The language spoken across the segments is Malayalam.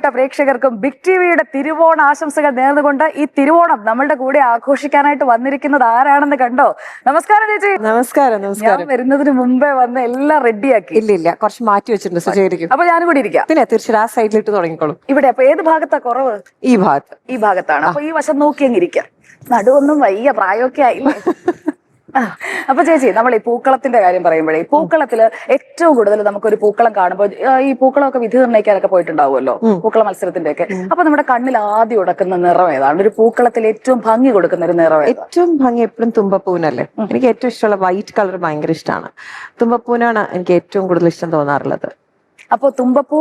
പ്രിയപ്പെട്ട പ്രേക്ഷകർക്കും ബിഗ് ടിവിയുടെ തിരുവോണ ആശംസകൾ നേർന്നുകൊണ്ട് ഈ തിരുവോണം നമ്മളുടെ കൂടെ ആഘോഷിക്കാനായിട്ട് വന്നിരിക്കുന്നത് ആരാണെന്ന് കണ്ടോ? നമസ്കാരം ചേച്ചി. നമസ്കാരം. ഞാൻ വരുന്നതിന് മുമ്പേ വന്ന് എല്ലാം റെഡിയാക്കി. ഇല്ല കുറച്ച് മാറ്റി വെച്ചിട്ടുണ്ട് സുചേരിക്കും. അപ്പൊ ഞാനും കൂടി ഇരിക്കാം. പിന്നെ തീർച്ചയായും ആ സൈഡിലിട്ട് തുടങ്ങിക്കോളും. ഇവിടെ അപ്പൊ ഏത് ഭാഗത്താ കുറവ്? ഈ ഭാഗത്ത്. ഈ ഭാഗത്താണ്. അപ്പൊ ഈ വശം നോക്കി അങ്ങിരിക്കാം. നടുവൊന്നും വയ്യ, പ്രായമൊക്കെ ആയില്ലേ. അപ്പൊ ചേച്ചി, നമ്മൾ ഈ പൂക്കളത്തിന്റെ കാര്യം പറയുമ്പോഴേ, പൂക്കളത്തില് ഏറ്റവും കൂടുതൽ നമുക്കൊരു പൂക്കളം കാണുമ്പോൾ ഈ പൂക്കളമൊക്കെ വിധി നിർണ്ണയിക്കാനൊക്കെ പോയിട്ടുണ്ടാവുമല്ലോ, പൂക്കള മത്സരത്തിന്റെ ഒക്കെ. അപ്പൊ നമ്മുടെ കണ്ണിൽ ആദ്യം ഉടക്കുന്ന നിറം ഏതാണ്? ഒരു പൂക്കളത്തിൽ ഏറ്റവും ഭംഗി കൊടുക്കുന്ന ഒരു നിറം? ഏറ്റവും ഭംഗി എപ്പോഴും തുമ്പപ്പൂവിനല്ലേ. എനിക്ക് ഏറ്റവും ഇഷ്ടമുള്ള വൈറ്റ് കളർ ഭയങ്കര ഇഷ്ടമാണ്. തുമ്പപ്പൂവിനാണ് എനിക്ക് ഏറ്റവും കൂടുതൽ ഇഷ്ടം തോന്നാറുള്ളത്. അപ്പൊ തുമ്പപ്പൂ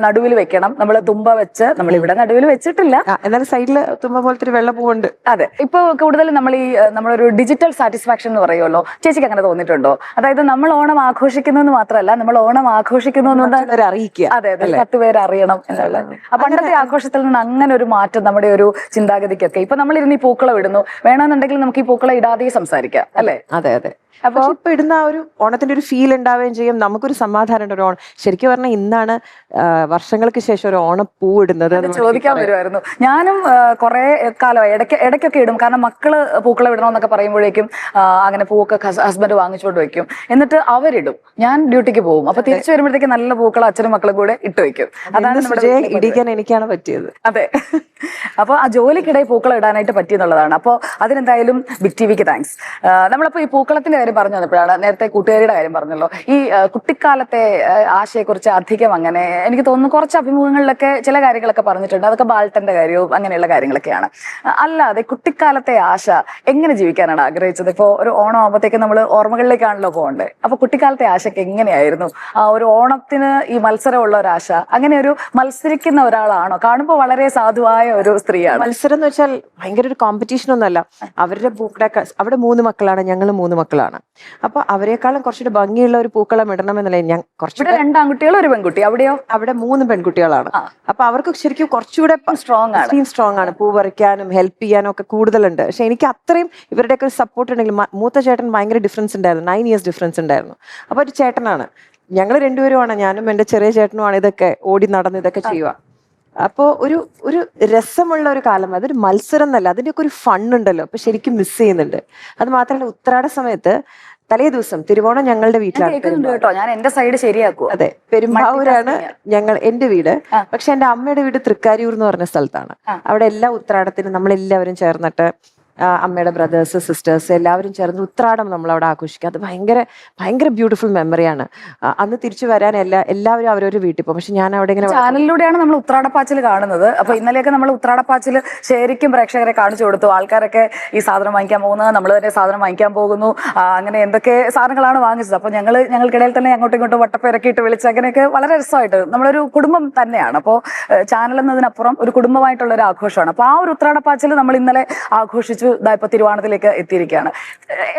നടുവിൽ വെക്കണം. നമ്മള് തുമ്പ വെച്ച്, നമ്മൾ ഇവിടെ നടുവിൽ വെച്ചിട്ടില്ല, എന്നാലും സൈഡില് തുമ്പ പോലത്തെ ഒരു വെള്ള പൂവുണ്ട്. അതെ. ഇപ്പൊ കൂടുതൽ നമ്മളൊരു ഡിജിറ്റൽ സാറ്റിസ്ഫാക്ഷൻ എന്ന് പറയുമല്ലോ, ചേച്ചിക്ക് അങ്ങനെ തോന്നിയിട്ടുണ്ടോ? അതായത് നമ്മൾ ഓണം ആഘോഷിക്കുന്നു മാത്രമല്ല, നമ്മൾ ഓണം ആഘോഷിക്കുന്നു അറിയിക്കുക. അതെ, 10 പേര് അറിയണം എന്നുള്ളത്. പണ്ടത്തെ ആഘോഷത്തിൽ നിന്ന് അങ്ങനെ ഒരു മാറ്റം നമ്മുടെ ഒരു ചിന്താഗതിക്കൊക്കെ. ഇപ്പൊ നമ്മളിരുന്ന് ഈ പൂക്കളം ഇടുന്നു, വേണമെന്നുണ്ടെങ്കിൽ നമുക്ക് ഈ പൂക്കളം ഇടാതെ സംസാരിക്കാം, അല്ലെ? അതെ. അപ്പൊ ഇപ്പൊ ഇടുന്ന ആ ഒരു ഓണത്തിന്റെ ഒരു ഫീൽ ഉണ്ടാവുകയും ചെയ്യും. നമുക്കൊരു സമാധാനം. ഒരു ഓണം ശരിക്കും പറഞ്ഞാൽ ഇന്നാണ് വർഷങ്ങൾക്ക് ശേഷം ഒരു ഓണപ്പൂ ഇടുന്നത്. ചോദിക്കാൻ വരുമായിരുന്നു. ഞാനും കുറെ കാലമായി ഇടയ്ക്കൊക്കെ ഇടും. കാരണം മക്കള് പൂക്കളം ഇടണമെന്നൊക്കെ പറയുമ്പോഴേക്കും അങ്ങനെ പൂവൊക്കെ ഹസ്ബൻഡ് വാങ്ങിച്ചുകൊണ്ട് വെക്കും. എന്നിട്ട് അവരിടും, ഞാൻ ഡ്യൂട്ടിക്ക് പോകും. അപ്പൊ തിരിച്ചു വരുമ്പോഴത്തേക്ക് നല്ല പൂക്കളം അച്ഛനും മക്കളും കൂടെ ഇട്ട് വെക്കും. അതാണ് ഇടിക്കാൻ എനിക്കാണ് പറ്റിയത്. അതെ. അപ്പൊ ആ ജോലിക്കിടയിൽ പൂക്കളം ഇടാനായിട്ട് പറ്റിയെന്നുള്ളതാണ്. അപ്പൊ അതിനെന്തായാലും ബിഗ് ടിവിക്ക് താങ്ക്സ്. നമ്മളപ്പോ ഈ പൂക്കളത്തിന്റെ കാര്യം പറഞ്ഞു വന്നപ്പോഴാണ്, നേരത്തെ കൂട്ടുകാരിയുടെ കാര്യം പറഞ്ഞല്ലോ, ഈ കുട്ടിക്കാലത്തെ ആശയെക്കുറിച്ച് അധികം അങ്ങനെ എനിക്ക് തോന്നുന്നു കുറച്ച് അഭിമുഖങ്ങളിലൊക്കെ ചില കാര്യങ്ങളൊക്കെ പറഞ്ഞിട്ടുണ്ട്. അതൊക്കെ ബാൾട്ടന്റെ കാര്യവും അങ്ങനെയുള്ള കാര്യങ്ങളൊക്കെയാണ്. അല്ലാതെ കുട്ടിക്കാലത്തെ ആശ എങ്ങനെ ജീവിക്കാനാണ് ആഗ്രഹിച്ചത്? ഇപ്പോ ഒരു ഓണം ആകുമ്പോഴത്തേക്ക് നമ്മൾ ഓർമ്മകളിലേക്കാണല്ലോ പോകണ്ടേ. അപ്പൊ കുട്ടിക്കാലത്തെ ആശയ്ക്ക് എങ്ങനെയായിരുന്നു? ആ ഒരു ഓണത്തിന് ഈ മത്സരമുള്ള ഒരു ആശ, അങ്ങനെ ഒരു മത്സരിക്കുന്ന ഒരാളാണോ? കാണുമ്പോൾ വളരെ സാധുവായ ഒരു സ്ത്രീയാണ്. മത്സരം എന്ന് വെച്ചാൽ ഭയങ്കര ഒരു കോമ്പറ്റീഷൻ ഒന്നുമല്ല. അവരുടെ പൂക്കളൊക്കെ, അവിടെ 3 മക്കളാണ്, ഞങ്ങൾ 3 മക്കളാണ്. അപ്പൊ അവരെക്കാളും കുറച്ചുകൂടി ഭംഗിയുള്ള ഒരു പൂക്കളം ഇടണമെന്നല്ലേ ഞാൻ. കുറച്ചുകൂടെ 2 ആൺകുട്ടികളും 1 പെൺകുട്ടി. അവിടെയോ? അവിടെ 3 പെൺകുട്ടികളാണ്. അപ്പൊ അവർക്ക് ശരിക്കും കുറച്ചുകൂടെ സ്ട്രോങ് ആണ്. പൂ പറിക്കാനും ഹെൽപ്പ് ചെയ്യാനും ഒക്കെ കൂടുതലുണ്ട്. പക്ഷെ എനിക്ക് അത്രയും ഇവരുടെയൊക്കെ സപ്പോർട്ട് ഉണ്ടെങ്കിൽ, മൂത്ത ചേട്ടൻ ഭയങ്കര ഡിഫറൻസ് ഉണ്ടായിരുന്നു, 9 years ഡിഫറൻസ് ഉണ്ടായിരുന്നു. അപ്പൊ ഒരു ചേട്ടനാണ്, ഞങ്ങൾ രണ്ടുപേരുമാണ്, ഞാനും എന്റെ ചെറിയ ചേട്ടനുമാണ് ഇതൊക്കെ ഓടി നടന്ന് ഇതൊക്കെ ചെയ്യുക. അപ്പോ ഒരു രസമുള്ള ഒരു കാലം. അതൊരു മത്സരം എന്നല്ല, അതിൻ്റെയൊക്കെ ഒരു ഫണ്ണുണ്ടല്ലോ. അപ്പൊ ശരിക്കും മിസ് ചെയ്യുന്നുണ്ട്. അത് മാത്രമല്ല, ഉത്രാട സമയത്ത് തലേ ദിവസം തിരുവോണം ഞങ്ങളുടെ വീട്ടിലാണ്. ഞാൻ എന്റെ സൈഡ് ശരിയാക്കും. അതെ, പെരുമ്പാവൂരാണ് എന്റെ വീട്. പക്ഷെ എന്റെ അമ്മയുടെ വീട് തൃക്കാരിയൂർ എന്ന് പറഞ്ഞ സ്ഥലത്താണ്. അവിടെ എല്ലാ ഉത്രാടത്തിനും നമ്മളെല്ലാവരും ചേർന്നിട്ട്, അമ്മയുടെ ബ്രദേഴ്സ് സിസ്റ്റേഴ്സ് എല്ലാവരും ചേർന്ന് ഉത്രാടം നമ്മൾ അവിടെ ആഘോഷിക്കുക. അത് ഭയങ്കര ബ്യൂട്ടിഫുൾ മെമ്മറിയാണ്. അന്ന് തിരിച്ചു വരാൻ എല്ലാവരും അവരവരുടെ വീട്ടിൽ പോകും. പക്ഷെ ഞാൻ അവിടെ ഇങ്ങനെ ചാനലിലൂടെയാണ് നമ്മൾ ഉത്രാടപ്പാച്ചിൽ കാണുന്നത്. അപ്പൊ ഇന്നലെയൊക്കെ നമ്മൾ ഉത്രാടപ്പാച്ചിൽ ശരിക്കും പ്രേക്ഷകരെ കാണിച്ചു കൊടുത്തു. ആൾക്കാരൊക്കെ ഈ സാധനം വാങ്ങിക്കാൻ പോകുന്നത്, നമ്മൾ തന്നെ സാധനം വാങ്ങിക്കാൻ പോകുന്നു, അങ്ങനെ എന്തൊക്കെ സാധനങ്ങളാണ് വാങ്ങിച്ചത്. അപ്പൊ ഞങ്ങൾക്കിടയിൽ തന്നെ അങ്ങോട്ടും ഇങ്ങോട്ടും വട്ടപ്പേരൊക്കെ ഇട്ട് വിളിച്ച് അങ്ങനെയൊക്കെ വളരെ രസമായിട്ട്, നമ്മളൊരു കുടുംബം തന്നെയാണ്. അപ്പോൾ ചാനൽ എന്നതിനപ്പുറം ഒരു കുടുംബമായിട്ടുള്ള ഒരു ആഘോഷമാണ്. അപ്പൊ ആ ഒരു ഉത്രാടപ്പാച്ചിൽ നമ്മൾ ഇന്നലെ ആഘോഷിച്ചു. ഇപ്പൊ തിരുവോണത്തിലേക്ക് എത്തിയിരിക്കുകയാണ്.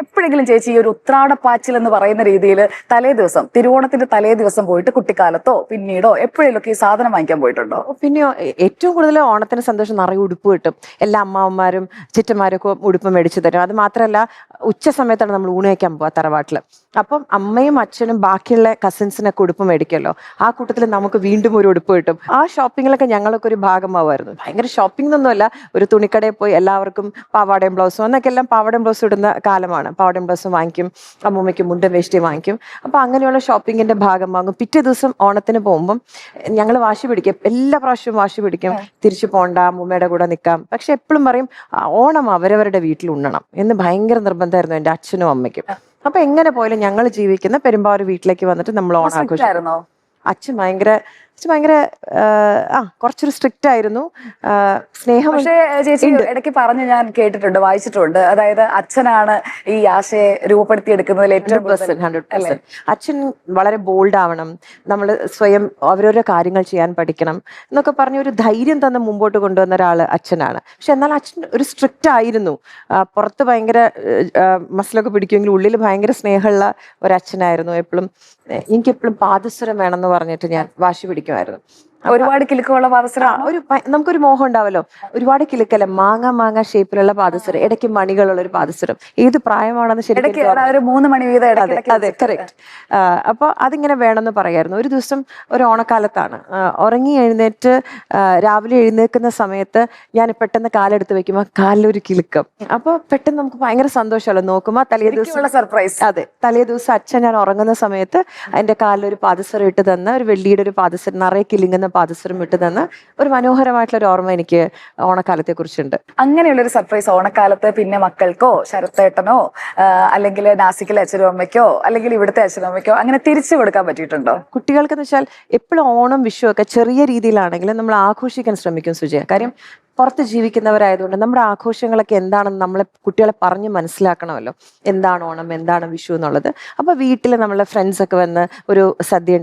എപ്പോഴെങ്കിലും ചേച്ചി ഈ ഒരു ഉത്രാടപ്പാച്ചിൽ എന്ന് പറയുന്ന രീതിയിൽ തലേ ദിവസം, തിരുവോണത്തിന്റെ തലേ ദിവസം പോയിട്ട് കുട്ടിക്കാലത്തോ പിന്നീടോ എപ്പോഴെങ്കിലൊക്കെ ഈ സാധനം വാങ്ങിക്കാൻ പോയിട്ടുണ്ടോ? പിന്നെയോ, ഏറ്റവും കൂടുതൽ ഓണത്തിന് സന്തോഷം നിറയെ ഉടുപ്പ് കിട്ടും. എല്ലാ അമ്മാവന്മാരും ചിറ്റന്മാരും ഒക്കെ ഉടുപ്പ് മേടിച്ചു തരും. അത് മാത്രമല്ല, ഉച്ച സമയത്താണ് നമ്മൾ ഊണ് കഴിക്കാൻ പോവാ തറവാട്ടില്. അപ്പം അമ്മയും അച്ഛനും ബാക്കിയുള്ള കസിൻസിനൊക്കെ ഉടുപ്പ് മേടിക്കുമല്ലോ. ആ കൂട്ടത്തിൽ നമുക്ക് വീണ്ടും ഒരു ഉടുപ്പ് കിട്ടും. ആ ഷോപ്പിങ്ങിലൊക്കെ ഞങ്ങളൊക്കെ ഒരു ഭാഗമാവുമായിരുന്നു. ഭയങ്കര ഷോപ്പിംഗ് ഒന്നുമല്ല, ഒരു തുണിക്കടയിൽ പോയി എല്ലാവർക്കും പാവാടയും ബ്ലൗസും, എന്നൊക്കെ എല്ലാം പാവാടയും ബ്ലൗസും ഇടുന്ന കാലമാണ്. പാവാടയും ബ്ലൗസും വാങ്ങിക്കും, അമ്മൂമ്മയ്ക്ക് മുണ്ടും വേഷ്ടി വാങ്ങിക്കും. അപ്പൊ അങ്ങനെയുള്ള ഷോപ്പിങ്ങിന്റെ ഭാഗമാകും. പിറ്റേ ദിവസം ഓണത്തിന് പോകുമ്പം ഞങ്ങൾ വാശി പിടിക്കും, എല്ലാ പ്രാവശ്യവും വാശി പിടിക്കും, തിരിച്ചു പോണ്ട, അമ്മൂമ്മയുടെ കൂടെ നിൽക്കാം. പക്ഷെ എപ്പോഴും പറയും ഓണം അവരവരുടെ വീട്ടിൽ ഉണ്ണണം എന്ന് ഭയങ്കര നിർബന്ധമായിരുന്നു എൻ്റെ അച്ഛനും അമ്മയ്ക്കും. അപ്പൊ എങ്ങനെ പോയാലും ഞങ്ങൾ ജീവിക്കുന്ന പെരുമ്പാവൂർ വീട്ടിലേക്ക് വന്നിട്ട് നമ്മൾ ഓണം ആഘോഷിക്കും. അച്ഛൻ ഭയങ്കര കുറച്ചൊരു സ്ട്രിക്റ്റ് ആയിരുന്നു. സ്നേഹം. പക്ഷേ ചേച്ചി ഇടയ്ക്ക് പറഞ്ഞ് ഞാൻ കേട്ടിട്ടുണ്ട്, വായിച്ചിട്ടുണ്ട്, അതായത് അച്ഛനാണ് ഈ ആശയെ രൂപപ്പെടുത്തിയെടുക്കുന്നതിൽ ഏറ്റവും 100%. അച്ഛൻ വളരെ ബോൾഡ് ആവണം, നമ്മൾ സ്വയം ഓരോരോ കാര്യങ്ങൾ ചെയ്യാൻ പഠിക്കണം എന്നൊക്കെ പറഞ്ഞ ഒരു ധൈര്യം തന്നെ മുമ്പോട്ട് കൊണ്ടുവന്ന ഒരാൾ അച്ഛനാണ്. പക്ഷെ എന്നാൽ അച്ഛൻ ഒരു സ്ട്രിക്റ്റ് ആയിരുന്നു. പുറത്ത് ഭയങ്കര മസിലൊക്കെ പിടിക്കുമെങ്കിലും ഉള്ളിൽ ഭയങ്കര സ്നേഹമുള്ള ഒരച്ഛനായിരുന്നു. എനിക്കെപ്പോഴും പാദസരം വേണമെന്ന് പറഞ്ഞിട്ട് ഞാൻ വാശി പിടിക്കുമായിരുന്നു. ഒരുപാട് കിലുക്കമുള്ള പാദസരം നമുക്കൊരു മോഹം ഉണ്ടാവല്ലോ, ഒരുപാട് കിലുക്കല്ല, മാങ്ങ ഷേപ്പിലുള്ള പാദസരം, ഇടയ്ക്ക് മണികളുള്ള ഒരു പാദസരം. ഏത് പ്രായമാണെന്ന് ശരിക്കും ഒരു 3 മണി വീതം അതെ കറക്റ്റ്. അപ്പൊ അതിങ്ങനെ വേണമെന്ന് പറയായിരുന്നു. ഒരു ദിവസം ഒരു ഓണക്കാലത്താണ്, ഉറങ്ങി എഴുന്നേറ്റ് രാവിലെ എഴുന്നേൽക്കുന്ന സമയത്ത് ഞാൻ പെട്ടെന്ന് കാലെടുത്ത് വെക്കുമ്പോൾ കാലിലൊരു കിലുക്കം. അപ്പൊ പെട്ടെന്ന് നമുക്ക് ഭയങ്കര സന്തോഷമല്ലോ. നോക്കുമ്പോ തലേ ദിവസം സർപ്രൈസ്. അതെ, തലേ ദിവസം അച്ഛൻ ഞാൻ ഉറങ്ങുന്ന സമയത്ത് എന്റെ കാലിലൊരു പാദസരം ഇട്ട് തന്ന, ഒരു വെള്ളിയുടെ ഒരു പാദസരം, നിറയെ കിലുങ്ങുന്ന പാദസരം ഇട്ട് തന്ന ഒരു മനോഹരമായിട്ടുള്ള ഒരു ഓർമ്മ എനിക്ക് ഓണക്കാലത്തെ കുറിച്ചുണ്ട്. അങ്ങനെയുള്ളൊരു സർപ്രൈസ് ഓണക്കാലത്ത് പിന്നെ മക്കൾക്കോ ശരത്തേട്ടനോ അല്ലെങ്കിൽ നാസിക്കിലെ അച്ഛനും അമ്മയ്ക്കോ അല്ലെങ്കിൽ ഇവിടുത്തെ അച്ഛനും അമ്മയ്ക്കോ അങ്ങനെ തിരിച്ചു കൊടുക്കാൻ പറ്റിയിട്ടുണ്ടോ? കുട്ടികൾക്ക് എന്ന് വെച്ചാൽ എപ്പോഴും ഓണം വിഷു ഒക്കെ ചെറിയ രീതിയിലാണെങ്കിലും നമ്മൾ ആഘോഷിക്കാൻ ശ്രമിക്കും സുജയ. കാര്യം പുറത്ത് ജീവിക്കുന്നവരായതുകൊണ്ട് നമ്മുടെ ആഘോഷങ്ങളൊക്കെ എന്താണെന്ന് നമ്മളെ കുട്ടികളെ പറഞ്ഞ് മനസ്സിലാക്കണമല്ലോ. എന്താണ് ഓണം, എന്താണ് വിഷു എന്നുള്ളത്. അപ്പൊ വീട്ടിൽ നമ്മളെ ഫ്രണ്ട്സ് ഒക്കെ വന്ന് ഒരു സദ്യ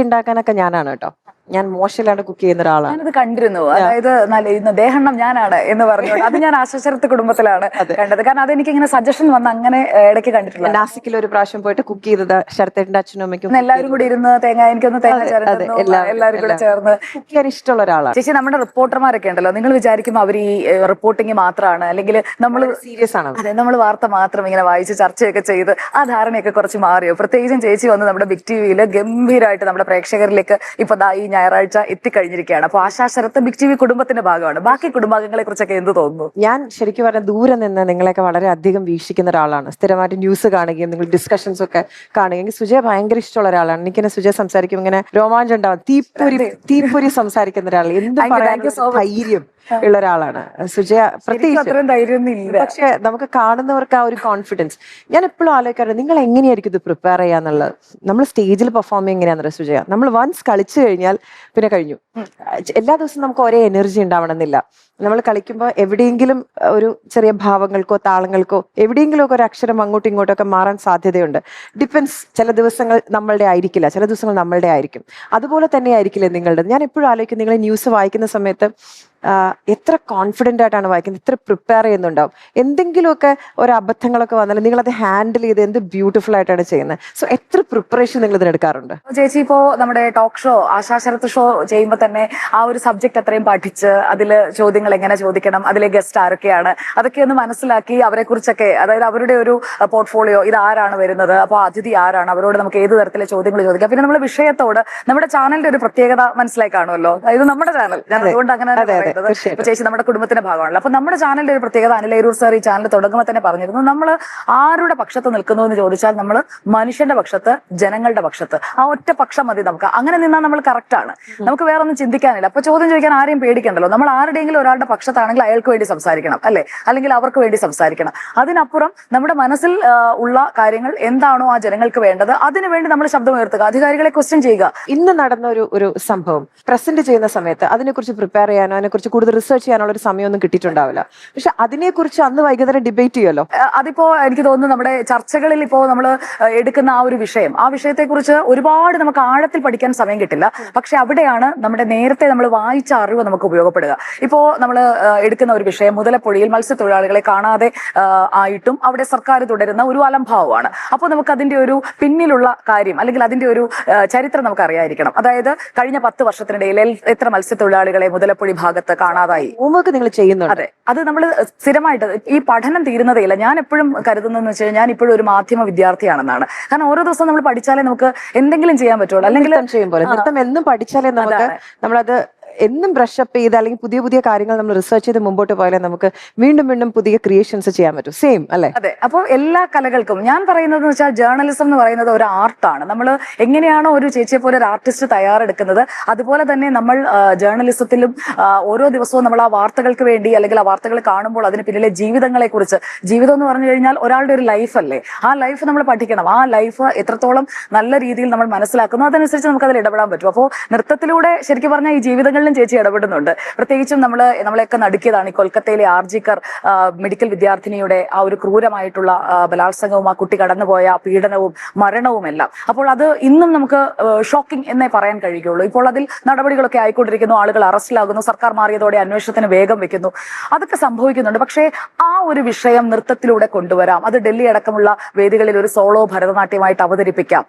ഉണ്ടാക്കാനൊക്കെ ഞാനാണ് കേട്ടോ. ഞാൻ മോശമില്ലാണ്ട് കുക്ക് ചെയ്യുന്ന ഒരാളാണ്. ഞാനത് കണ്ടിരുന്നു. അതായത് ദേഹണ്ണം ഞാനാണ് എന്ന് പറഞ്ഞു. അത് ഞാൻ ആശാശരത്ത് കുടുംബത്തിലാണ് കണ്ടത്. കാരണം അതെനിക്ക് ഇങ്ങനെ സജഷൻ വന്ന് അങ്ങനെ ഇടയ്ക്ക് കണ്ടിട്ടില്ല. നാസിക്കിൽ ഒരു പ്രാവശ്യം പോയിട്ട് കുക്ക് ചെയ്തത് ശരത്തേട്ടന്റെ അച്ഛനും അമ്മയ്ക്കും എല്ലാവരും കൂടി ഇരുന്ന് എനിക്കൊന്ന് തേങ്ങ ചേർന്ന് എല്ലാവരും കൂടെ ചേർന്ന് കുക്ക് ചെയ്യാൻ ഇഷ്ടമുള്ള ഒരാളാണ്. ചേച്ചി, നമ്മുടെ റിപ്പോർട്ടർമാരൊക്കെ ഉണ്ടല്ലോ, നിങ്ങൾ വിചാരിക്കുമ്പോൾ അവർ ഈ റിപ്പോർട്ടിങ് മാത്രമാണ്, അല്ലെങ്കിൽ നമ്മൾ സീരിയസ് ആണ്. അതെ, നമ്മൾ വാർത്ത മാത്രം ഇങ്ങനെ വായിച്ച് ചർച്ചയൊക്കെ ചെയ്ത് ആ ധാരണയൊക്കെ കുറച്ച് മാറിയോ? പ്രത്യേകിച്ചും ചേച്ചി വന്ന് നമ്മുടെ ബിഗ് ടിവിയിൽ ഗംഭീരമായിട്ട് നമ്മുടെ പ്രേക്ഷകരിലേക്ക് ഇപ്പൊ ഈ ഞായറാഴ്ച എത്തിക്കഴിഞ്ഞിരിക്കുകയാണ്. അപ്പൊ ആശാശരത്ത് ബിഗ് ടിവി കുടുംബത്തിന്റെ ഭാഗമാണ്. ബാക്കി കുടുംബാംഗങ്ങളെ കുറിച്ചൊക്കെ എന്ത് തോന്നുന്നു? ഞാൻ ശരിക്കും പറഞ്ഞാൽ ദൂരെ നിന്ന് നിങ്ങളെയൊക്കെ വളരെ അധികം വീക്ഷിക്കുന്ന ഒരാളാണ്. സ്ഥിരമായിട്ട് ന്യൂസ് കാണുകയും നിങ്ങൾ ഡിസ്കഷൻസ് ഒക്കെ കാണുകയും. സുജയ ഭയങ്കര ഇഷ്ടമുള്ള ഒരാളാണ്. എനിക്കിനെ സുജയ സംസാരിക്കും ഇങ്ങനെ രോമാഞ്ചം ഉണ്ടാവും. തീപ്പൊരി സംസാരിക്കുന്ന ഒരാൾ, എന്ത് പറയാനും ധൈര്യം ഉള്ള ഒരാളാണ് സുജയ. പ്രത്യേകിച്ച് പക്ഷെ നമുക്ക് കാണുന്നവർക്ക് ആ ഒരു കോൺഫിഡൻസ്. ഞാൻ എപ്പോഴും ആലോചിക്കാറുണ്ട്, നിങ്ങൾ എങ്ങനെയായിരിക്കും ഇത് പ്രിപ്പയർ ചെയ്യാന്നുള്ളത്. നമ്മൾ സ്റ്റേജിൽ പെർഫോം എങ്ങനെയാണെന്ന് സുജയ, നമ്മൾ വൺസ് കളിച്ചു കഴിഞ്ഞാൽ പിന്നെ കഴിഞ്ഞു. എല്ലാ ദിവസവും നമുക്ക് ഒരേ എനർജി ഉണ്ടാവണമെന്നില്ല. നമ്മൾ കളിക്കുമ്പോൾ എവിടെയെങ്കിലും ഒരു ചെറിയ ഭാവങ്ങൾക്കോ താളങ്ങൾക്കോ എവിടെയെങ്കിലും ഒക്കെ ഒരു അക്ഷരം അങ്ങോട്ടും ഇങ്ങോട്ടും ഒക്കെ മാറാൻ സാധ്യതയുണ്ട്. ഡിപ്പെൻസ്. ചില ദിവസങ്ങൾ നമ്മളുടെ ആയിരിക്കില്ല, ചില ദിവസങ്ങൾ നമ്മളുടെ ആയിരിക്കും. അതുപോലെ തന്നെ ആയിരിക്കില്ലേ നിങ്ങളുടെ. ഞാൻ എപ്പോഴും ആലോചിക്കും, നിങ്ങൾ ന്യൂസ് വായിക്കുന്ന സമയത്ത് എത്ര കോൺഫിഡൻ്റ് ആയിട്ടാണ് വായിക്കുന്നത്, എത്ര പ്രിപ്പയർ ചെയ്യുന്നുണ്ടാവും. എന്തെങ്കിലുമൊക്കെ ഒരു അബദ്ധങ്ങളൊക്കെ വന്നാലും നിങ്ങളത് ഹാൻഡിൽ ചെയ്ത് എന്ത് ബ്യൂട്ടിഫുൾ ആയിട്ടാണ് ചെയ്യുന്നത്. സോ എത്ര പ്രിപ്പറേഷൻ നിങ്ങൾ ഇതിനെടുക്കാറുണ്ട്? ചേച്ചി, ഇപ്പോ നമ്മുടെ ടോക്ക് ഷോ ആശാശരത്ത് ഷോ ചെയ്യുമ്പോൾ തന്നെ ആ ഒരു സബ്ജക്ട് അത്രയും പഠിച്ച് അതിൽ ചോദ്യങ്ങൾ എങ്ങനെ ചോദിക്കണം, അതിലെ ഗസ്റ്റ് ആരൊക്കെയാണ്, അതൊക്കെ ഒന്ന് മനസ്സിലാക്കി അവരെ കുറിച്ചൊക്കെ, അതായത് അവരുടെ ഒരു പോർട്ട്ഫോളിയോ, ഇത് ആരാണ് വരുന്നത്, അപ്പൊ അതിഥി ആരാണ്, അവരോട് നമുക്ക് ഏത് തരത്തിലെ ചോദ്യങ്ങൾ ചോദിക്കാം. പിന്നെ നമ്മുടെ വിഷയത്തോട് നമ്മുടെ ചാനലിന്റെ ഒരു പ്രത്യേകത മനസ്സിലായി കാണുമല്ലോ. ഇത് നമ്മുടെ ചാനൽ, ഞാൻ അതുകൊണ്ട് അങ്ങനെ ചേച്ചി നമ്മുടെ കുടുംബത്തിന്റെ ഭാഗമാണല്ലോ. അപ്പൊ നമ്മുടെ ചാനലിന്റെ ഒരു പ്രത്യേകത, അനിലേരൂർ സാർ ഈ ചാനൽ തുടങ്ങുമ്പോൾ തന്നെ പറഞ്ഞിരുന്നു, നമ്മൾ ആരുടെ പക്ഷത്ത് നിൽക്കുന്നു എന്ന് ചോദിച്ചാൽ നമ്മൾ മനുഷ്യന്റെ പക്ഷത്ത്, ജനങ്ങളുടെ പക്ഷത്ത്. ആ ഒറ്റ പക്ഷം മതി നമുക്ക്. അങ്ങനെ നിന്നാൽ നമ്മൾ കറക്റ്റ് ആണ്. നമുക്ക് വേറെ ഒന്നും ചിന്തിക്കാനില്ല. അപ്പൊ ചോദ്യം ചോദിക്കാൻ ആരെയും പേടിക്കണ്ടല്ലോ. നമ്മൾ ആരുടെയെങ്കിലും ഒരാളുടെ പക്ഷത്താണെങ്കിൽ അയാൾക്ക് വേണ്ടി സംസാരിക്കണം, അല്ലെ? അല്ലെങ്കിൽ അവർക്ക് വേണ്ടി സംസാരിക്കണം. അതിനപ്പുറം നമ്മുടെ മനസ്സിൽ ഉള്ള കാര്യങ്ങൾ എന്താണോ ആ ജനങ്ങൾക്ക് വേണ്ടത്, അതിനുവേണ്ടി നമ്മൾ ശബ്ദമുയർത്തുക, അധികാരികളെ ക്വസ്റ്റ്യൻ ചെയ്യുക. ഇന്ന് നടന്ന ഒരു സംഭവം പ്രസന്റ് ചെയ്യുന്ന സമയത്ത് അതിനെക്കുറിച്ച് പ്രിപ്പയർ ചെയ്യാനോ അതിനെക്കുറിച്ച് കൂടുതൽ റിസർച്ച് ചെയ്യാനുള്ള ഒരു സമയമൊന്നും കിട്ടിയിട്ടുണ്ടാവില്ല. പക്ഷെ അതിനെക്കുറിച്ച് അന്ന് വൈകുന്നേരം ഡിബേറ്റ് ചെയ്യുമല്ലോ. അതിപ്പോ എനിക്ക് തോന്നുന്നു നമ്മുടെ ചർച്ചകളിൽ ഇപ്പോ നമ്മൾ എടുക്കുന്ന ആ ഒരു വിഷയം, ആ വിഷയത്തെക്കുറിച്ച് ഒരുപാട് നമുക്ക് ആഴത്തിൽ പഠിക്കാൻ സമയം കിട്ടില്ല. പക്ഷെ അവിടെയാണ് നമ്മുടെ നേരത്തെ നമ്മൾ വായിച്ച അറിവ് നമുക്ക് ഉപയോഗപ്പെടുക. ഇപ്പോ നമ്മൾ എടുക്കുന്ന ഒരു വിഷയം മുതലപ്പൊഴിയിൽ മത്സ്യത്തൊഴിലാളികളെ കാണാതെ ആയിട്ടും അവിടെ സർക്കാർ തുടരുന്ന ഒരു അലംഭാവമാണ്. അപ്പോൾ നമുക്ക് അതിന്റെ ഒരു പിന്നിലുള്ള കാര്യം അല്ലെങ്കിൽ അതിന്റെ ഒരു ചരിത്രം നമുക്ക് അറിയാതിരിക്കണം. അതായത് കഴിഞ്ഞ 10 വർഷത്തിനിടയിൽ എത്ര മത്സ്യത്തൊഴിലാളികളെ മുതലപ്പൊഴി ഭാഗത്ത് കാണാതായി. ഹോംവർക്ക് നിങ്ങൾ ചെയ്യുന്നുണ്ട്. അതെ, അത് നമ്മൾ സ്ഥിരമായിട്ട് ഈ പഠനം തീരുന്നതേയില്ല. ഞാൻ എപ്പോഴും കരുതുന്നതെന്ന് വെച്ചാൽ ഞാൻ ഇപ്പോഴും ഒരു മാധ്യമ വിദ്യാർത്ഥിയാണെന്നാണ്. കാരണം ഓരോ ദിവസവും നമ്മൾ പഠിച്ചാലേ നമുക്ക് എന്തെങ്കിലും ചെയ്യാൻ പറ്റുള്ളൂ. അല്ലെങ്കിൽ നൃത്തം എന്നും പഠിച്ചാലേ നമുക്ക് നമ്മളത് എന്നും ബ്രഷപ്പ് ചെയ്ത് അല്ലെങ്കിൽ പുതിയ പുതിയ കാര്യങ്ങൾ നമ്മൾ റിസർച്ച് ചെയ്ത് മുമ്പോട്ട് പോയാലേ നമുക്ക് വീണ്ടും വീണ്ടും പുതിയ ക്രിയേഷൻസ് ചെയ്യാൻ പറ്റും. സെയിം അല്ലെ? അതെ. അപ്പോൾ എല്ലാ കലകൾക്കും ഞാൻ പറയുന്നത് വെച്ചാൽ ജേർണലിസം എന്ന് പറയുന്നത് ഒരു ആർട്ടാണ്. നമ്മൾ എങ്ങനെയാണോ ഒരു ചേച്ചിയെ പോലെ ഒരു ആർട്ടിസ്റ്റ് തയ്യാറെടുക്കുന്നത്, അതുപോലെ തന്നെ നമ്മൾ ജേർണലിസത്തിലും ഓരോ ദിവസവും നമ്മൾ ആ വാർത്തകൾക്ക് വേണ്ടി അല്ലെങ്കിൽ ആ വാർത്തകൾ കാണുമ്പോൾ അതിന് പിന്നിലെ ജീവിതങ്ങളെ കുറിച്ച്, ജീവിതം എന്ന് പറഞ്ഞു കഴിഞ്ഞാൽ ഒരാളുടെ ഒരു ലൈഫ് അല്ലേ, ആ ലൈഫ് നമ്മൾ പഠിക്കണം. ആ ലൈഫ് എത്രത്തോളം നല്ല രീതിയിൽ നമ്മൾ മനസ്സിലാക്കുന്നു, അതനുസരിച്ച് നമുക്ക് അതിൽ ഇടപെടാൻ പറ്റും. അപ്പോൾ നൃത്തത്തിലൂടെ ശരിക്കും പറഞ്ഞാൽ ഈ ജീവിതങ്ങൾ കാര്യങ്ങളിലും ചേച്ചി ഇടപെടുന്നുണ്ട്. പ്രത്യേകിച്ചും നമ്മളെയൊക്കെ നടുക്കിയതാണ് ഈ കൊൽക്കത്തയിലെ ആർജിക്കർ മെഡിക്കൽ വിദ്യാർത്ഥിനിയുടെ ആ ഒരു ക്രൂരമായിട്ടുള്ള ബലാത്സംഗവും ആ കുട്ടി കടന്നുപോയ പീഡനവും മരണവും എല്ലാം. അപ്പോൾ അത് ഇന്നും നമുക്ക് ഷോക്കിംഗ് എന്നേ പറയാൻ കഴിയുകയുള്ളൂ. ഇപ്പോൾ അതിൽ നടപടികളൊക്കെ ആയിക്കൊണ്ടിരിക്കുന്നു, ആളുകൾ അറസ്റ്റിലാകുന്നു, സർക്കാർ മാറിയതോടെ അന്വേഷണത്തിന് വേഗം വെക്കുന്നു, അതൊക്കെ സംഭവിക്കുന്നുണ്ട്. പക്ഷേ ആ ഒരു വിഷയം നൃത്തത്തിലൂടെ കൊണ്ടുവരാം, അത് ഡൽഹി അടക്കമുള്ള വേദികളിൽ ഒരു സോളോ ഭരതനാട്യമായിട്ട് അവതരിപ്പിക്കാം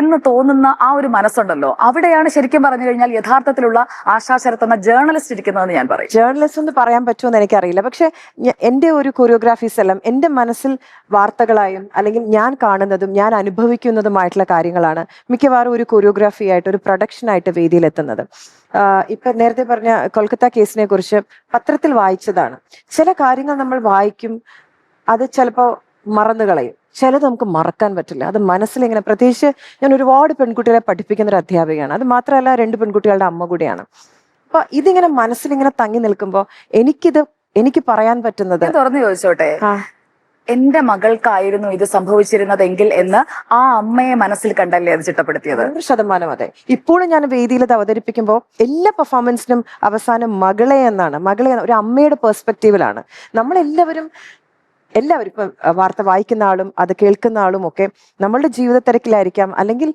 എന്ന് തോന്നുന്ന ആ ഒരു മനസ്സുണ്ടല്ലോ, അവിടെയാണ് ശരിക്കും പറഞ്ഞു കഴിഞ്ഞാൽ യഥാർത്ഥത്തിലുള്ള ആശാ ശരത് എന്ന ജേർണലിസ്റ്റ് ഇരിക്കുന്നതെന്ന് ഞാൻ പറയും. ജേർണലിസ്റ്റ് എന്ന് പറയാൻ പറ്റുമെന്ന് എനിക്കറിയില്ല. പക്ഷെ എന്റെ ഒരു കൊറിയോഗ്രാഫീസ് എല്ലാം എന്റെ മനസ്സിൽ വാർത്തകളായും അല്ലെങ്കിൽ ഞാൻ കാണുന്നതും ഞാൻ അനുഭവിക്കുന്നതുമായിട്ടുള്ള കാര്യങ്ങളാണ് മിക്കവാറും ഒരു കൊറിയോഗ്രാഫി ആയിട്ട് ഒരു പ്രൊഡക്ഷൻ ആയിട്ട് വേദിയിലെത്തുന്നത്. ഇപ്പൊ നേരത്തെ പറഞ്ഞ കൊൽക്കത്ത കേസിനെ കുറിച്ച് പത്രത്തിൽ വായിച്ചതാണ്. ചില കാര്യങ്ങൾ നമ്മൾ വായിക്കും, അത് ചിലപ്പോ മറന്നു കളയും, ചിലത് നമുക്ക് മറക്കാൻ പറ്റില്ല. അത് മനസ്സിലിങ്ങനെ, പ്രത്യേകിച്ച് ഞാൻ ഒരുപാട് പെൺകുട്ടികളെ പഠിപ്പിക്കുന്ന ഒരു അധ്യാപികയാണ്. അത് മാത്രമല്ല 2 പെൺകുട്ടികളുടെ അമ്മ കൂടിയാണ്. അപ്പൊ ഇതിങ്ങനെ മനസ്സിലിങ്ങനെ തങ്ങി നിൽക്കുമ്പോ എനിക്ക് പറയാൻ പറ്റുന്നത്, തുറന്നു ചോദിച്ചോട്ടെ, എന്റെ മകൾക്കായിരുന്നു ഇത് സംഭവിച്ചിരുന്നതെങ്കിൽ എന്ന് ആ അമ്മയെ മനസ്സിൽ കണ്ടല്ലേ അത് ചിട്ടപ്പെടുത്തിയത്? 100% അതെ. ഇപ്പോഴും ഞാൻ വേദിയിൽ അത് അവതരിപ്പിക്കുമ്പോൾ എല്ലാ പെർഫോമൻസിനും അവസാനം മകളെ എന്നാണ്, ഒരു അമ്മയുടെ പെർസ്പെക്റ്റീവിലാണ്. നമ്മളെല്ലാവരും ഇപ്പൊ വാർത്ത വായിക്കുന്ന ആളും അത് കേൾക്കുന്ന ആളും ഒക്കെ നമ്മളുടെ ജീവിത തിരക്കിലായിരിക്കാം, അല്ലെങ്കിൽ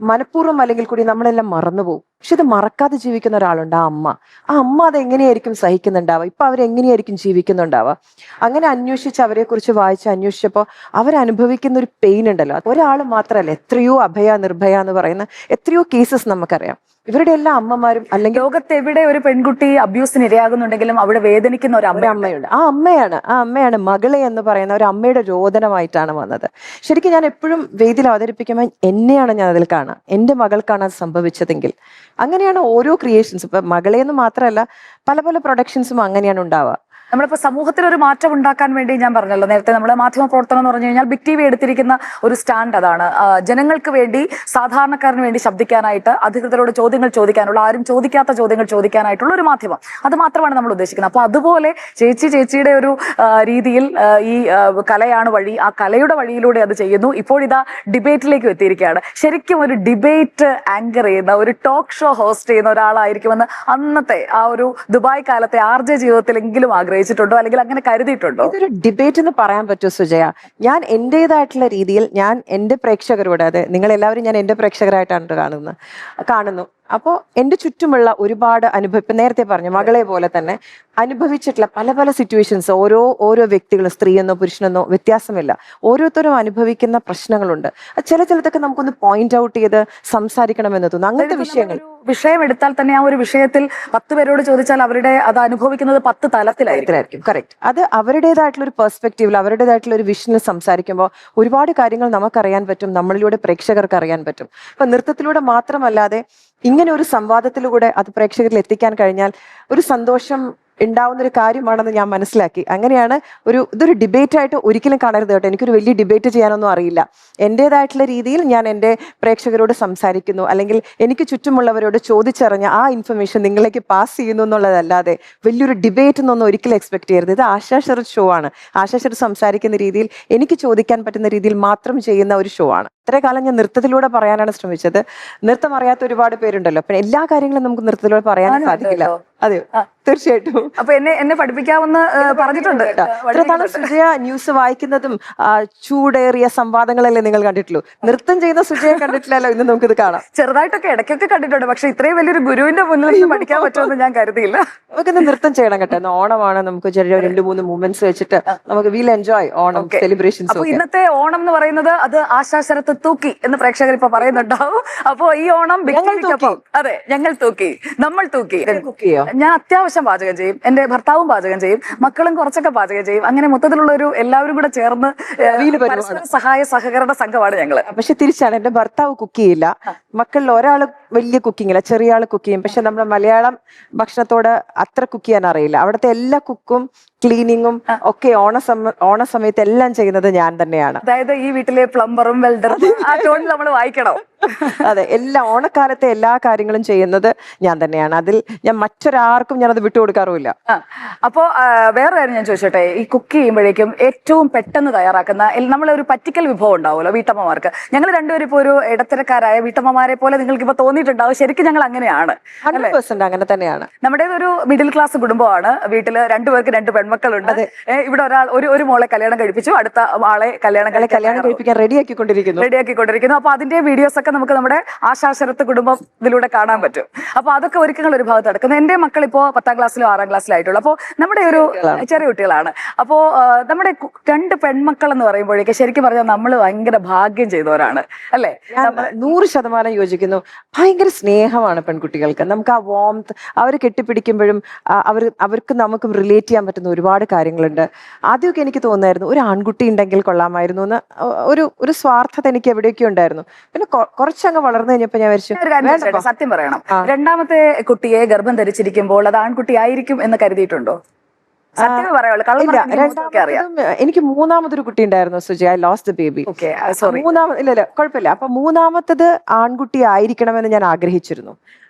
മനഃപൂർവ്വം അല്ലെങ്കിൽ കൂടി നമ്മളെല്ലാം മറന്നുപോകും. പക്ഷെ ഇത് മറക്കാതെ ജീവിക്കുന്ന ഒരാളുണ്ട്, ആ അമ്മ അത് എങ്ങനെയായിരിക്കും സഹിക്കുന്നുണ്ടാവുക, ഇപ്പൊ അവരെങ്ങനെയായിരിക്കും ജീവിക്കുന്നുണ്ടാവുക. അങ്ങനെ അന്വേഷിച്ച് അവരെ കുറിച്ച് വായിച്ച് അന്വേഷിച്ചപ്പോൾ അവരനുഭവിക്കുന്ന ഒരു പെയിൻ ഉണ്ടല്ലോ, ഒരാൾ മാത്രമല്ല, എത്രയോ അഭയ നിർഭയ എന്ന് പറയുന്ന എത്രയോ കേസസ് നമുക്കറിയാം. ഇവരുടെ എല്ലാ അമ്മമാരും, അല്ലെങ്കിൽ ലോകത്ത് എവിടെ ഒരു പെൺകുട്ടി അബ്യൂസിന് ഇരയാകുന്നുണ്ടെങ്കിലും അവിടെ വേദനിക്കുന്ന ഒരു അമ്മയുണ്ട്. ആ അമ്മയാണ് മകളെ എന്ന് പറയുന്ന ഒരു അമ്മയുടെ രോദനമായിട്ടാണ് വന്നത്. ശരിക്കും ഞാൻ എപ്പോഴും വേദിയിൽ അവതരിപ്പിക്കുമ്പോൾ എന്നെയാണ് ഞാൻ അതിൽ കാണുക, എന്റെ മകൾക്കാണ് അത് സംഭവിച്ചതെങ്കിൽ. അങ്ങനെയാണ് ഓരോ ക്രിയേഷൻസ്, ഇപ്പൊ മകളെ എന്ന് മാത്രമല്ല പല പല പ്രൊഡക്ഷൻസും അങ്ങനെയാണ് ഉണ്ടാവുക. നമ്മളിപ്പോൾ സമൂഹത്തിൽ ഒരു മാറ്റം ഉണ്ടാക്കാൻ വേണ്ടി, ഞാൻ പറഞ്ഞല്ലോ നേരത്തെ, നമ്മുടെ മാധ്യമ പ്രവർത്തനം എന്ന് പറഞ്ഞു കഴിഞ്ഞാൽ ബിഗ് ടി വി എടുത്തിരിക്കുന്ന ഒരു സ്റ്റാൻഡ് അതാണ്. ജനങ്ങൾക്ക് വേണ്ടി, സാധാരണക്കാരന് വേണ്ടി ശബ്ദിക്കാനായിട്ട്, അധികൃതരോട് ചോദ്യങ്ങൾ ചോദിക്കാനുള്ള, ആരും ചോദിക്കാത്ത ചോദ്യങ്ങൾ ചോദിക്കാനായിട്ടുള്ള ഒരു മാധ്യമം, അത് മാത്രമാണ് നമ്മൾ ഉദ്ദേശിക്കുന്നത്. അപ്പൊ അതുപോലെ ചേച്ചിയുടെ ഒരു രീതിയിൽ ഈ കലയാണ് വഴി, ആ കലയുടെ വഴിയിലൂടെ അത് ചെയ്യുന്നു. ഇപ്പോഴിതാ ഡിബേറ്റിലേക്ക് എത്തിയിരിക്കുകയാണ്. ശരിക്കും ഒരു ഡിബേറ്റ് ആങ്കർ ചെയ്യുന്ന, ഒരു ടോക്ക് ഷോ ഹോസ്റ്റ് ചെയ്യുന്ന ഒരാളായിരിക്കുമെന്ന് അന്നത്തെ ആ ഒരു ദുബായ് കാലത്തെ RJ ജീവിതത്തിലെങ്കിലും ആഗ്രഹിച്ചിട്ടുണ്ടോ, അല്ലെങ്കിൽ അങ്ങനെ കരുതിയിട്ടുണ്ടോ? ഇതൊരു ഡിബേറ്റ് എന്ന് പറയാൻ പറ്റുമോ സുജയ? ഞാൻ എന്റേതായിട്ടുള്ള രീതിയിൽ ഞാൻ എന്റെ പ്രേക്ഷകരോട്, അതെ നിങ്ങൾ എല്ലാവരും ഞാൻ എന്റെ പ്രേക്ഷകരായിട്ടാണ് കാണുന്നു. അപ്പോൾ എൻ്റെ ചുറ്റുമുള്ള ഒരുപാട് ഇപ്പം നേരത്തെ പറഞ്ഞു മകളെ പോലെ തന്നെ അനുഭവിച്ചിട്ടുള്ള പല പല സിറ്റുവേഷൻസ്, ഓരോ വ്യക്തികളും, സ്ത്രീയെന്നോ പുരുഷനെന്നോ വ്യത്യാസമില്ല, ഓരോരുത്തരും അനുഭവിക്കുന്ന പ്രശ്നങ്ങളുണ്ട്. ചിലതൊക്കെ നമുക്കൊന്ന് പോയിന്റ് ഔട്ട് ചെയ്ത് സംസാരിക്കണമെന്ന് തോന്നുന്നു. അങ്ങനത്തെ വിഷയം എടുത്താൽ തന്നെ ആ ഒരു വിഷയത്തിൽ 10 പേരോട് ചോദിച്ചാൽ അത് അനുഭവിക്കുന്നത് 10 തലത്തിലായിരിക്കും. കറക്റ്റ്. അത് അവരുടേതായിട്ടുള്ള ഒരു പെർസ്പെക്റ്റീവിൽ, അവരുടേതായിട്ടുള്ള ഒരു വിഷനിൽ സംസാരിക്കുമ്പോൾ ഒരുപാട് കാര്യങ്ങൾ നമുക്കറിയാൻ പറ്റും, നമ്മളിലൂടെ പ്രേക്ഷകർക്ക് അറിയാൻ പറ്റും. അപ്പൊ നൃത്തത്തിലൂടെ മാത്രമല്ലാതെ ഇങ്ങനെ ഒരു സംവാദത്തിലൂടെ അത് പ്രേക്ഷകരിൽ എത്തിക്കാൻ കഴിഞ്ഞാൽ ഒരു സന്തോഷം ഉണ്ടാവുന്ന ഒരു കാര്യമാണെന്ന് ഞാൻ മനസ്സിലാക്കി. അങ്ങനെയാണ് ഇതൊരു ഡിബേറ്റ് ആയിട്ട് ഒരിക്കലും കാണരുത് കേട്ടോ. എനിക്കൊരു വലിയ ഡിബേറ്റ് ചെയ്യാനൊന്നും അറിയില്ല. എൻ്റെതായിട്ടുള്ള രീതിയിൽ ഞാൻ എൻ്റെ പ്രേക്ഷകരോട് സംസാരിക്കുന്നു, അല്ലെങ്കിൽ എനിക്ക് ചുറ്റുമുള്ളവരോട് ചോദിച്ചറിഞ്ഞ ആ ഇൻഫർമേഷൻ നിങ്ങളിലേക്ക് പാസ് ചെയ്യുന്നു എന്നുള്ളതല്ലാതെ വലിയൊരു ഡിബേറ്റ് എന്നൊന്നും ഒരിക്കലും എക്സ്പെക്ട് ചെയ്യരുത്. ഇത് ആശാ ശരത് ഷോ ആണ്. ആശാ ശരത് സംസാരിക്കുന്ന രീതിയിൽ എനിക്ക് ചോദിക്കാൻ പറ്റുന്ന രീതിയിൽ മാത്രം ചെയ്യുന്ന ഒരു ഷോ ആണ്. ഇത്രേ കാലം ഞാൻ നൃത്തത്തിലൂടെ പറയാനാണ് ശ്രമിച്ചത്. നൃത്തം അറിയാത്ത ഒരുപാട് പേരുണ്ടല്ലോ, അപ്പൊ എല്ലാ കാര്യങ്ങളും നമുക്ക് നൃത്തത്തിലൂടെ പറയാൻ സാധിക്കില്ല. അതെ, തീർച്ചയായിട്ടും. അപ്പൊ എന്നെ പഠിപ്പിക്കാമെന്ന് പറഞ്ഞിട്ടുണ്ട്. ഇത്രനാളും സുജയ ന്യൂസ് വായിക്കുന്നതും ചൂടേറിയ സംവാദങ്ങളല്ലേ നിങ്ങൾ കണ്ടിട്ടുള്ളൂ. നൃത്തം ചെയ്യുന്ന സുജയെ കണ്ടിട്ടില്ലല്ലോ. ഇന്ന് നമുക്കിത് കാണാം. ചെറുതായിട്ടൊക്കെ ഇടയ്ക്കൊക്കെ കണ്ടിട്ടുണ്ട്, പക്ഷെ ഇത്രയും വലിയൊരു ഗുരുവിന്റെ മുന്നിൽ നിന്ന് പഠിക്കാൻ പറ്റുമെന്ന് ഞാൻ കരുതിയില്ല. നമുക്കിന്ന് നൃത്തം ചെയ്യണം കേട്ടോ. ഓണമാണ്, നമുക്ക് ചെറിയ 2-3 മൂവ്മെന്റ്സ് വെച്ചിട്ട് നമുക്ക് വീൽ എൻജോയ് ഓണം സെലിബ്രേഷൻസ്. അപ്പൊ ഇന്നത്തെ ഓണം എന്ന് പറയുന്നത് അത് ആശാ ശരത് തൂക്കി എന്ന് പ്രേക്ഷകർ ഇപ്പൊ പറയുന്നുണ്ടാവും. അപ്പൊ ഈ ഓണം അതെ, ഞങ്ങൾ തൂക്കി, നമ്മൾ തൂക്കി. ഞാൻ അത്യാവശ്യം പാചകം ചെയ്യും, എന്റെ ഭർത്താവും പാചകം ചെയ്യും, മക്കളും കുറച്ചൊക്കെ പാചകം ചെയ്യും. അങ്ങനെ മൊത്തത്തിലുള്ള ഒരു എല്ലാവരും കൂടെ ചേർന്ന് സഹായ സഹകരണ സംഘമാണ് ഞങ്ങള്. പക്ഷെ തിരിച്ചാണ്, എന്റെ ഭർത്താവ് കുക്ക് ചെയ്യില്ല. മക്കളിൽ ഒരാള് വലിയ കുക്കിംഗ് ഇല്ല, ചെറിയ ആള് കുക്ക് ചെയ്യും. പക്ഷെ നമ്മുടെ മലയാളം ഭക്ഷണത്തോട് അത്ര കുക്ക് ചെയ്യാൻ അറിയില്ല. അവിടുത്തെ എല്ലാ കുക്കും ക്ലീനിങ്ങും ഒക്കെ ഓണ സമയത്ത് എല്ലാം ചെയ്യുന്നത് ഞാൻ തന്നെയാണ്. അതായത് ഈ വീട്ടിലെ പ്ലംബറും വെൽഡറും ആ ടോണിൽ നമ്മൾ വായിക്കണം. അതെ, ഓണക്കാലത്തെ എല്ലാ കാര്യങ്ങളും ചെയ്യുന്നത് ഞാൻ തന്നെയാണ്. അതിൽ ഞാൻ മറ്റൊരാർക്കും ഞാനത് വിട്ടുകൊടുക്കാറുമില്ല. അപ്പോ വേറെ കാര്യം ഞാൻ ചോദിച്ചോട്ടെ, ഈ കുക്ക് ചെയ്യുമ്പോഴേക്കും ഏറ്റവും പെട്ടെന്ന് തയ്യാറാക്കുന്ന നമ്മളൊരു പറ്റിക്കൽ വിഭവം ഉണ്ടാവുമല്ലോ വീട്ടമ്മമാർക്ക്. ഞങ്ങൾ രണ്ടുപേരും ഇപ്പൊ ഒരു ഇടത്തരക്കാരായ വീട്ടമ്മമാരെ പോലെ നിങ്ങൾക്ക് ഇപ്പൊ തോന്നിയിട്ടുണ്ടാവും. ശരിക്കും ഞങ്ങൾ അങ്ങനെയാണ്, 100% അങ്ങനെ തന്നെയാണ്. നമ്മുടേതൊരു മിഡിൽ ക്ലാസ് കുടുംബമാണ്. വീട്ടില് രണ്ടുപേർക്ക് 2 പെൺമക്കളുണ്ട്. ഇവിടെ ഒരു മോളെ കല്യാണം കഴിപ്പിച്ചു, അടുത്ത ആളെ കല്യാണം കഴിപ്പിക്കാൻ റെഡിയാക്കിക്കൊണ്ടിരിക്കുന്നു. അപ്പൊ അതിന്റെ വീഡിയോസ് ഒക്കെ നമുക്ക് നമ്മുടെ ആശാശരത്ത് കുടുംബം ഇതിലൂടെ കാണാൻ പറ്റും. അപ്പൊ അതൊക്കെ ഒരുക്കങ്ങൾ ഒരു ഭാഗത്ത് നടക്കുന്നത്. എന്റെ മക്കൾ ഇപ്പോ 10ാം ക്ലാസ്സിലോ 6ാം ക്ലാസ്സിലോ ആയിട്ടുള്ളൂ. അപ്പൊ നമ്മുടെ ഒരു ചെറിയ കുട്ടികളാണ്. അപ്പോ നമ്മുടെ 2 പെൺമക്കൾ എന്ന് പറയുമ്പോഴേക്കും ശരിക്കും പറഞ്ഞാൽ നമ്മൾ ഭയങ്കര ഭാഗ്യം ചെയ്തവരാണ് അല്ലെ? 100% യോജിക്കുന്നു. ഭയങ്കര സ്നേഹമാണ് പെൺകുട്ടികൾക്ക്. നമുക്ക് ആ വോംത്ത് അവർ കെട്ടിപ്പിടിക്കുമ്പോഴും അവർക്ക് നമുക്കും റിലേറ്റ് ചെയ്യാൻ പറ്റുന്ന ഒരുപാട് കാര്യങ്ങളുണ്ട്. ആദ്യമൊക്കെ എനിക്ക് തോന്നുമായിരുന്നു ഒരു ആൺകുട്ടി ഉണ്ടെങ്കിൽ കൊള്ളാമായിരുന്നു എന്ന് ഒരു സ്വാർത്ഥത എനിക്ക് എവിടെയൊക്കെ ഉണ്ടായിരുന്നു. പിന്നെ കുറച്ചങ്ങ് വളർന്നു കഴിഞ്ഞപ്പോ ഞാൻ വിചാരിച്ചു സത്യം പറയണം, രണ്ടാമത്തെ കുട്ടിയെ ഗർഭം ധരിച്ചിരിക്കുമ്പോൾ അത് ആൺകുട്ടി ആയിരിക്കും എന്ന് കരുതിയിട്ടുണ്ടോ? എനിക്ക് 3ാമതൊരു കുട്ടി ഉണ്ടായിരുന്നു Suji. I lost the baby. ഇല്ല കുഴപ്പമില്ല. അപ്പൊ 3ാമത്തത് ആൺകുട്ടി ആയിരിക്കണമെന്ന് ഞാൻ ആഗ്രഹിച്ചിരുന്നു.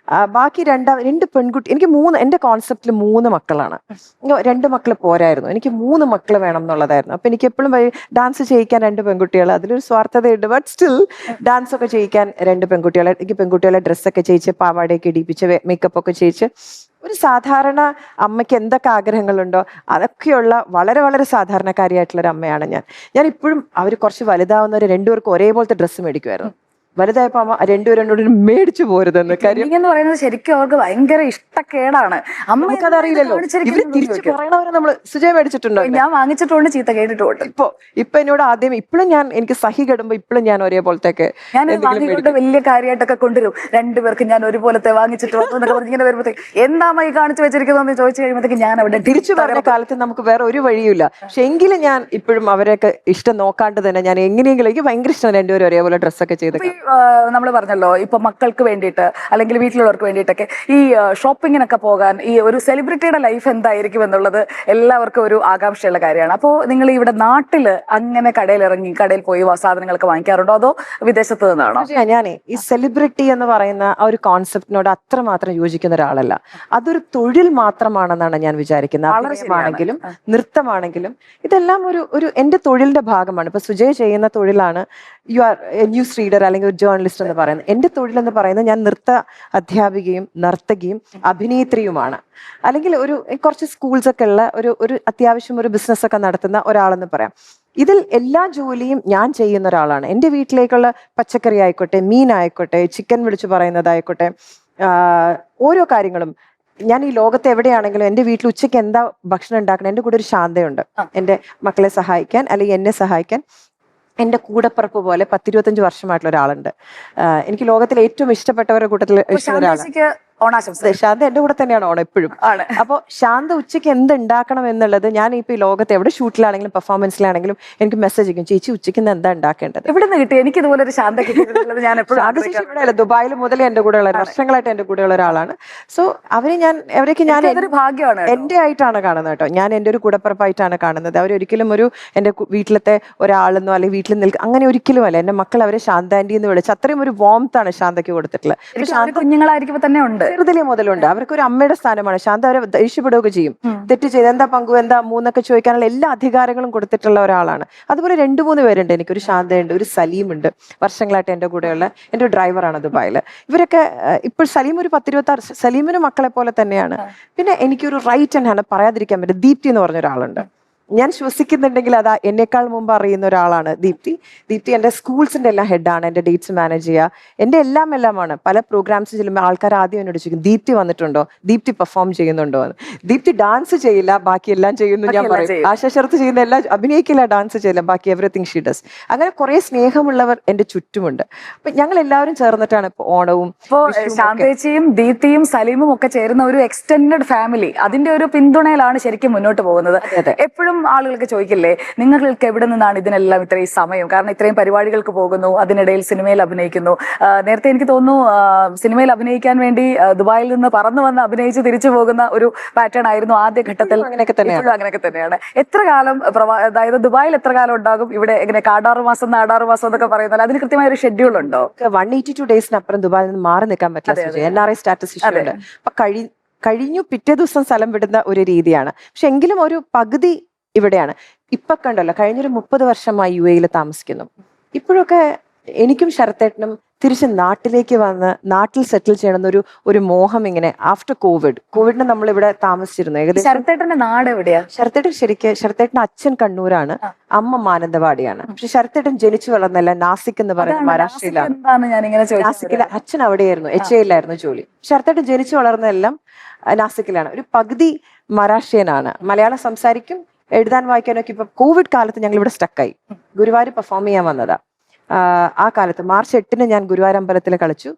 ബാക്കി 2 പെൺകുട്ടി. എനിക്ക് എന്റെ കോൺസെപ്റ്റിൽ 3 മക്കളാണ്. 2 മക്കൾ പോരായിരുന്നു, എനിക്ക് 3 മക്കൾ വേണം എന്നുള്ളതായിരുന്നു. അപ്പൊ എനിക്ക് എപ്പോഴും ഡാൻസ് ചെയ്യിക്കാൻ 2 പെൺകുട്ടികൾ, അതിലൊരു സ്വാർത്ഥതയുണ്ട്. ബട്ട് സ്റ്റിൽ ഡാൻസ് ഒക്കെ ചെയ്യിക്കാൻ 2 പെൺകുട്ടികളെ, എനിക്ക് പെൺകുട്ടികളെ ഡ്രസ്സൊക്കെ ചെയ്യിച്ച് പാവാടയൊക്കെ ഇടിപ്പിച്ച് മേക്കപ്പ് ഒക്കെ ചെയ്യിച്ച് ഒരു സാധാരണ അമ്മയ്ക്ക് എന്തൊക്കെ ആഗ്രഹങ്ങളുണ്ടോ അതൊക്കെയുള്ള വളരെ വളരെ സാധാരണക്കാരിയായിട്ടുള്ളൊരു അമ്മയാണ് ഞാൻ ഇപ്പോഴും അവർ കുറച്ച് വലുതാവുന്നവർ 2 പേർക്കും ഒരേപോലത്തെ ഡ്രസ്സ് മേടിക്കുമായിരുന്നു. വലുതായപ്പോ അമ്മ 2 പേരും മേടിച്ചു പോരുതെന്ന്. കാര്യം എന്ന് പറയുന്നത് ശരിക്കും അവർക്ക് ഭയങ്കര ഇഷ്ടക്കേടാണ്. നമുക്കതറിയില്ലല്ലോ. ഇവര് തിരിച്ചു പറയണവരെ നമ്മള് സുജയ മേടിച്ചിട്ടുണ്ടോ? ഞാൻ വാങ്ങിച്ചിട്ടുണ്ട്, ചീത്ത കേട്ടിട്ടുണ്ട്. ഇപ്പൊ എന്നോട് ആദ്യം ഇപ്പോഴും എനിക്ക് സഹി കെടുമ്പോ ഇപ്പോഴും ഞാൻ ഒരേപോലത്തേക്ക് ഞാൻ വാങ്ങിക്കൊണ്ട് വലിയ കാര്യമായിട്ടൊക്കെ കൊണ്ടുവരും. 2 പേർക്ക് ഞാൻ ഒരുപോലത്തെ വാങ്ങിച്ചിട്ട് വന്നൊക്കെ പറഞ്ഞ് ഇങ്ങനെ വരുമ്പോഴത്തേക്ക് എന്താ ഈ കാണിച്ചു വെച്ചിരിക്കുന്നതെന്ന് ചോദിച്ചു കഴിയുമ്പോഴത്തേക്ക് ഞാൻ അവിടെ തിരിച്ചു പറഞ്ഞ കാലത്ത് നമുക്ക് വേറെ ഒരു വഴിയുമില്ല. പക്ഷെ എങ്കിലും ഞാൻ ഇപ്പോഴും അവരെയൊക്കെ ഇഷ്ടം നോക്കാണ്ട് തന്നെ ഞാൻ എങ്ങനെയെങ്കിലും, എനിക്ക് ഭയങ്കര ഇഷ്ടമാണ് 2 പേരും ഒരേപോലെ ഡ്രസ്സൊക്കെ ചെയ്ത്. നമ്മൾ പറഞ്ഞല്ലോ ഇപ്പൊ മക്കൾക്ക് വേണ്ടിയിട്ട് അല്ലെങ്കിൽ വീട്ടിലുള്ളവർക്ക് വേണ്ടിയിട്ടൊക്കെ ഈ ഷോപ്പിങ്ങിനൊക്കെ പോകാൻ ഈ ഒരു സെലിബ്രിറ്റിയുടെ ലൈഫ് എന്തായിരിക്കും എന്നുള്ളത് എല്ലാവർക്കും ഒരു ആകാംക്ഷയുള്ള കാര്യമാണ്. അപ്പോൾ നിങ്ങൾ ഇവിടെ നാട്ടില് അങ്ങനെ കടയിൽ പോയി സാധനങ്ങളൊക്കെ വാങ്ങിക്കാറുണ്ടോ അതോ വിദേശത്ത് നിന്നാണോ? ഞാനേ ഈ സെലിബ്രിറ്റി എന്ന് പറയുന്ന ആ ഒരു കോൺസെപ്റ്റിനോട് അത്രമാത്രം യോജിക്കുന്ന ഒരാളല്ല. അതൊരു തൊഴിൽ മാത്രമാണെന്നാണ് ഞാൻ വിചാരിക്കുന്നത്. അഭിനയമാണെങ്കിലും നൃത്തമാണെങ്കിലും ഇതെല്ലാം ഒരു എന്റെ തൊഴിലിന്റെ ഭാഗമാണ്. ഇപ്പൊ സുജയ് ചെയ്യുന്ന തൊഴിലാണ് യു ആർ ന്യൂസ് റീഡർ അല്ലെങ്കിൽ ഒരു ജേർണലിസ്റ്റ് എന്ന് പറയുന്നത്. എന്റെ തൊഴിൽ എന്ന് പറയുന്നത് ഞാൻ നൃത്ത അധ്യാപികയും നർത്തകിയും അഭിനേത്രിയുമാണ്. അല്ലെങ്കിൽ കുറച്ച് സ്കൂൾസ് ഒക്കെ ഉള്ള ഒരു അത്യാവശ്യം ഒരു ബിസിനസ് ഒക്കെ നടത്തുന്ന ഒരാളെന്ന് പറയാം. ഇതിൽ എല്ലാ ജോലിയും ഞാൻ ചെയ്യുന്ന ഒരാളാണ്. എൻ്റെ വീട്ടിലേക്കുള്ള പച്ചക്കറി ആയിക്കോട്ടെ, മീനായിക്കോട്ടെ, ചിക്കൻ വിളിച്ചു പറയുന്നതായിക്കോട്ടെ, ഓരോ കാര്യങ്ങളും ഞാൻ ഈ ലോകത്ത് എവിടെയാണെങ്കിലും എൻ്റെ വീട്ടിൽ ഉച്ചയ്ക്ക് എന്താ ഭക്ഷണം ഉണ്ടാക്കണം, എൻ്റെ കൂടെ ഒരു ശാന്തയുണ്ട് എൻ്റെ മക്കളെ സഹായിക്കാൻ അല്ലെങ്കിൽ എന്നെ സഹായിക്കാൻ. എൻ്റെ കൂടപ്പറപ്പ് പോലെ 10-25 വർഷമായിട്ടുള്ള ഒരാളുണ്ട്. എനിക്ക് ലോകത്തിലെ ഏറ്റവും ഇഷ്ടപ്പെട്ടവരുടെ കൂട്ടത്തിൽ ഒരാളാണ്. ശാന്ത എന്റെ കൂടെ തന്നെയാണ് ഓണം എപ്പോഴും. അപ്പൊ ശാന്ത ഉച്ചയ്ക്ക് എന്ത് ഉണ്ടാക്കണം എന്നുള്ളത് ഞാൻ ഇപ്പൊ ഈ ലോകത്ത് എവിടെ ഷൂട്ടിലാണെങ്കിലും പെർഫോമൻസിലാണെങ്കിലും എനിക്ക് മെസ്സേജ് അയക്കും, ചേച്ചി ഉച്ചയ്ക്ക് എന്താ ഉണ്ടാക്കേണ്ടത്. ഇവിടെ നിന്ന് കിട്ടി എനിക്ക് ഇതുപോലെ ഒരു ശാന്ത ഞാൻ ഇവിടെ ദുബായിൽ മുതലേ എന്റെ കൂടെയുള്ള വർഷങ്ങളായിട്ട് എന്റെ കൂടെയുള്ള ഒരാളാണ്. സോ അവരൊക്കെ ഞാൻ ഭാഗ്യമാണ് എന്റെ ആയിട്ടാണ് കാണുന്നത് കേട്ടോ. ഞാൻ എന്റെ ഒരു കൂടപ്പുറപ്പായിട്ടാണ് കാണുന്നത്. അവരൊരിക്കലും എന്റെ വീട്ടിലത്തെ ഒരാളെന്നോ അല്ലെങ്കിൽ വീട്ടിൽ അങ്ങനെ ഒരിക്കലും അല്ല. എന്റെ മക്കൾ അവരെ ശാന്താൻറ്റി എന്ന് വിളിച്ച് അത്രയും ഒരു വോംത്താണ് ശാന്തയ്ക്ക് കൊടുത്തിട്ടുള്ളത്. കുഞ്ഞുങ്ങളായിരിക്കുമ്പോ തന്നെ ഉണ്ട്, ചെറുതിലെ മുതലുണ്ട്. അവർക്ക് ഒരു അമ്മയുടെ സ്ഥാനമാണ്. ശാന്ത അവരെ ദേഷ്യപ്പെടുകയൊക്കെ ചെയ്യും. തെറ്റ് ചെയ്ത് എന്താ പങ്കു എന്താ മൂന്നൊക്കെ ചോദിക്കാനുള്ള എല്ലാ അധികാരങ്ങളും കൊടുത്തിട്ടുള്ള ഒരാളാണ്. അതുപോലെ 2-3 പേരുണ്ട്. എനിക്കൊരു ശാന്തയുണ്ട്, ഒരു സലീമുണ്ട്, വർഷങ്ങളായിട്ട് എൻ്റെ കൂടെയുള്ള എൻ്റെ ഡ്രൈവറാണ് ദുബായിൽ. ഇവരൊക്കെ ഇപ്പോൾ സലീം ഒരു 10-26, സലീമിന് മക്കളെ പോലെ തന്നെയാണ്. പിന്നെ എനിക്കൊരു റൈറ്റ് ആൻഡ് ഹാൻഡ് പറയാതിരിക്കാൻ പറ്റും, ദീപ്തി എന്ന് പറഞ്ഞ ഒരാളുണ്ട്. ഞാൻ ശ്വസിക്കുന്നുണ്ടെങ്കിൽ അത് എന്നേക്കാൾ മുമ്പ് അറിയുന്ന ഒരാളാണ് ദീപ്തി എൻ്റെ സ്കൂൾസിന്റെ എല്ലാം ഹെഡാണ്. എൻ്റെ ഡേറ്റ്സ് മാനേജ് ചെയ്യുക, എൻ്റെ എല്ലാമാണ്. പല പ്രോഗ്രാംസ് ചെല്ലുമ്പോൾ ആൾക്കാർ ആദ്യം എന്നോട് ചോദിക്കും, ദീപ്തി വന്നിട്ടുണ്ടോ, ദീപ്തി പെർഫോം ചെയ്യുന്നുണ്ടോ എന്ന്. ദീപ്തി ഡാൻസ് ചെയ്യില്ല, ബാക്കി എല്ലാം ചെയ്യുന്നു ഞാൻ പറയും. ആശാ ശരത്ത് ചെയ്യുന്ന എല്ലാം അഭിനയിക്കില്ല, ഡാൻസ് ചെയ്യില്ല, ബാക്കി എവറിത്തിങ് ഷീ ഡസ്. അങ്ങനെ കുറെ സ്നേഹമുള്ളവർ എൻ്റെ ചുറ്റുമുണ്ട്. അപ്പൊ ഞങ്ങൾ എല്ലാവരും ചേർന്നിട്ടാണ് ഇപ്പൊ ഓണവും. ശാന്തേച്ചിയും ദീപ്തിയും സലീമും ഒക്കെ ചേരുന്ന ഒരു എക്സ്റ്റെൻഡഡ് ഫാമിലി, അതിന്റെ ഒരു പിന്തുണയിലാണ് ശരിക്കും മുന്നോട്ട് പോകുന്നത്. എപ്പോഴും പലപ്പോഴും ആളുകൾക്ക് ചോദിക്കില്ലേ, നിങ്ങൾക്ക് എവിടെ നിന്നാണ് ഇതിനെല്ലാം ഇത്രയും സമയം? കാരണം ഇത്രയും പരിപാടികൾക്ക് പോകുന്നു, അതിനിടയിൽ സിനിമയിൽ അഭിനയിക്കുന്നു. നേരത്തെ എനിക്ക് തോന്നുന്നു സിനിമയിൽ അഭിനയിക്കാൻ വേണ്ടി ദുബായിൽ നിന്ന് പറന്നു വന്ന് അഭിനയിച്ച് തിരിച്ചു പോകുന്ന ഒരു പാറ്റേൺ ആയിരുന്നു ആദ്യഘട്ടത്തിൽ. അങ്ങനെയൊക്കെ ഇപ്പോഴും അങ്ങനെയൊക്കെ തന്നെയാണ്. എത്ര കാലം അതായത് ദുബായിൽ എത്ര കാലം ഉണ്ടാകും? ഇവിടെ എങ്ങനെ കാടാറ് മാസം നാടാറ് മാസം എന്നൊക്കെ പറയുന്നത്, അതിന് കൃത്യമായ ഒരു ഷെഡ്യൂൾ ഉണ്ടോ? 182 ഡേയ്സിനപ്പുറം ദുബായിൽ നിന്ന് മാറി നിൽക്കാൻ പറ്റില്ല. NRI സ്റ്റാറ്റസ് ഇഷ്യൂ ഉണ്ട്. അപ്പൊ കഴിഞ്ഞു പിറ്റേ ദിവസം സ്ഥലം വിടുന്ന ഒരു രീതിയാണ്. പക്ഷെ എങ്കിലും ഒരു പകുതി ഇവിടെയാണ്. ഇപ്പൊ കണ്ടല്ലോ, കഴിഞ്ഞൊരു 30 വർഷമായി UAE താമസിക്കുന്നു. ഇപ്പോഴൊക്കെ എനിക്കും ശരത്തേട്ടനും തിരിച്ച് നാട്ടിലേക്ക് വന്ന് നാട്ടിൽ സെറ്റിൽ ചെയ്യണമെന്ന ഒരു മോഹം ഇങ്ങനെ ആഫ്റ്റർ കോവിഡിന് നമ്മൾ ഇവിടെ താമസിച്ചിരുന്നു. ഏകദേശം ശരത്തേട്ടന്റെ നാട് എവിടെയാ? ശരത്തേട്ടൻ അച്ഛൻ കണ്ണൂരാണ്, അമ്മ മാനന്തവാടിയാണ്. പക്ഷെ ശരത്തേട്ടൻ ജനിച്ചു വളർന്നല്ല നാസിക് എന്ന് പറയുന്ന മഹാരാഷ്ട്രയിലാണ്. നാസിക്കിലെ അച്ഛൻ അവിടെയായിരുന്നു, HAയിലായിരുന്നു ജോലി. ശരത്തേട്ടൻ ജനിച്ചു വളർന്നതെല്ലാം നാസിക്കിലാണ്. ഒരു പകുതി മഹാരാഷ്ട്രീയനാണ്, മലയാളം സംസാരിക്കും, എഴുതാൻ വായിക്കാനൊക്കെ. ഇപ്പൊ കോവിഡ് കാലത്ത് ഞങ്ങൾ ഇവിടെ സ്റ്റക്കായി, ഗുരുവായൂർ പെർഫോം ചെയ്യാൻ വന്നതാ. ആ കാലത്ത് മാർച്ച് 8 ഞാൻ ഗുരുവായൂർ അമ്പലത്തിൽ കളിച്ചു.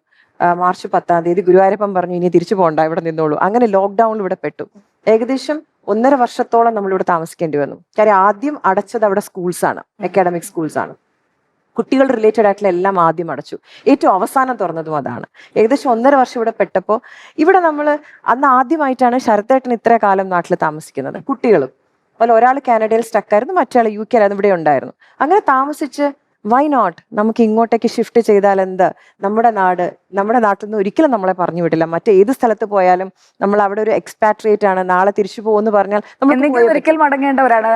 മാർച്ച് 10 ഗുരുവായൂരപ്പൻ പറഞ്ഞു ഇനി തിരിച്ചു പോകണ്ട, ഇവിടെ നിന്നോളൂ. അങ്ങനെ ലോക്ക്ഡൌണിൽ ഇവിടെ പെട്ടു. ഏകദേശം 1.5 വർഷത്തോളം നമ്മളിവിടെ താമസിക്കേണ്ടി വന്നു. കാര്യം ആദ്യം അടച്ചത് അവിടെ സ്കൂൾസാണ്, അക്കാഡമിക് സ്കൂൾസാണ്. കുട്ടികൾ റിലേറ്റഡ് ആയിട്ടുള്ള എല്ലാം ആദ്യം അടച്ചു. ഏറ്റവും അവസാനം തുറന്നതും അതാണ്. ഏകദേശം 1.5 വർഷം ഇവിടെ പെട്ടപ്പോൾ ഇവിടെ നമ്മൾ അന്ന് ആദ്യമായിട്ടാണ് ശരത്തേട്ടൻ ഇത്ര കാലം നാട്ടിൽ താമസിക്കുന്നത്. കുട്ടികളും അതുപോലെ ഒരാൾ കാനഡയിൽ സ്റ്റക്കായിരുന്നു, മറ്റേ UK ഇവിടെ ഉണ്ടായിരുന്നു. അങ്ങനെ താമസിച്ച് വൈ നോട്ട് നമുക്ക് ഇങ്ങോട്ടേക്ക് ഷിഫ്റ്റ് ചെയ്താൽ എന്ത്? നമ്മുടെ നാട്ടിൽ നിന്ന് ഒരിക്കലും നമ്മളെ പറഞ്ഞു വിടില്ല. മറ്റേത് സ്ഥലത്ത് പോയാലും നമ്മൾ അവിടെ ഒരു എക്സ്പാട്രിയേറ്റ് ആണ്, നാളെ തിരിച്ചു പോകുമെന്ന് പറഞ്ഞാൽ ഒരിക്കൽ മടങ്ങേണ്ടവരാണ്,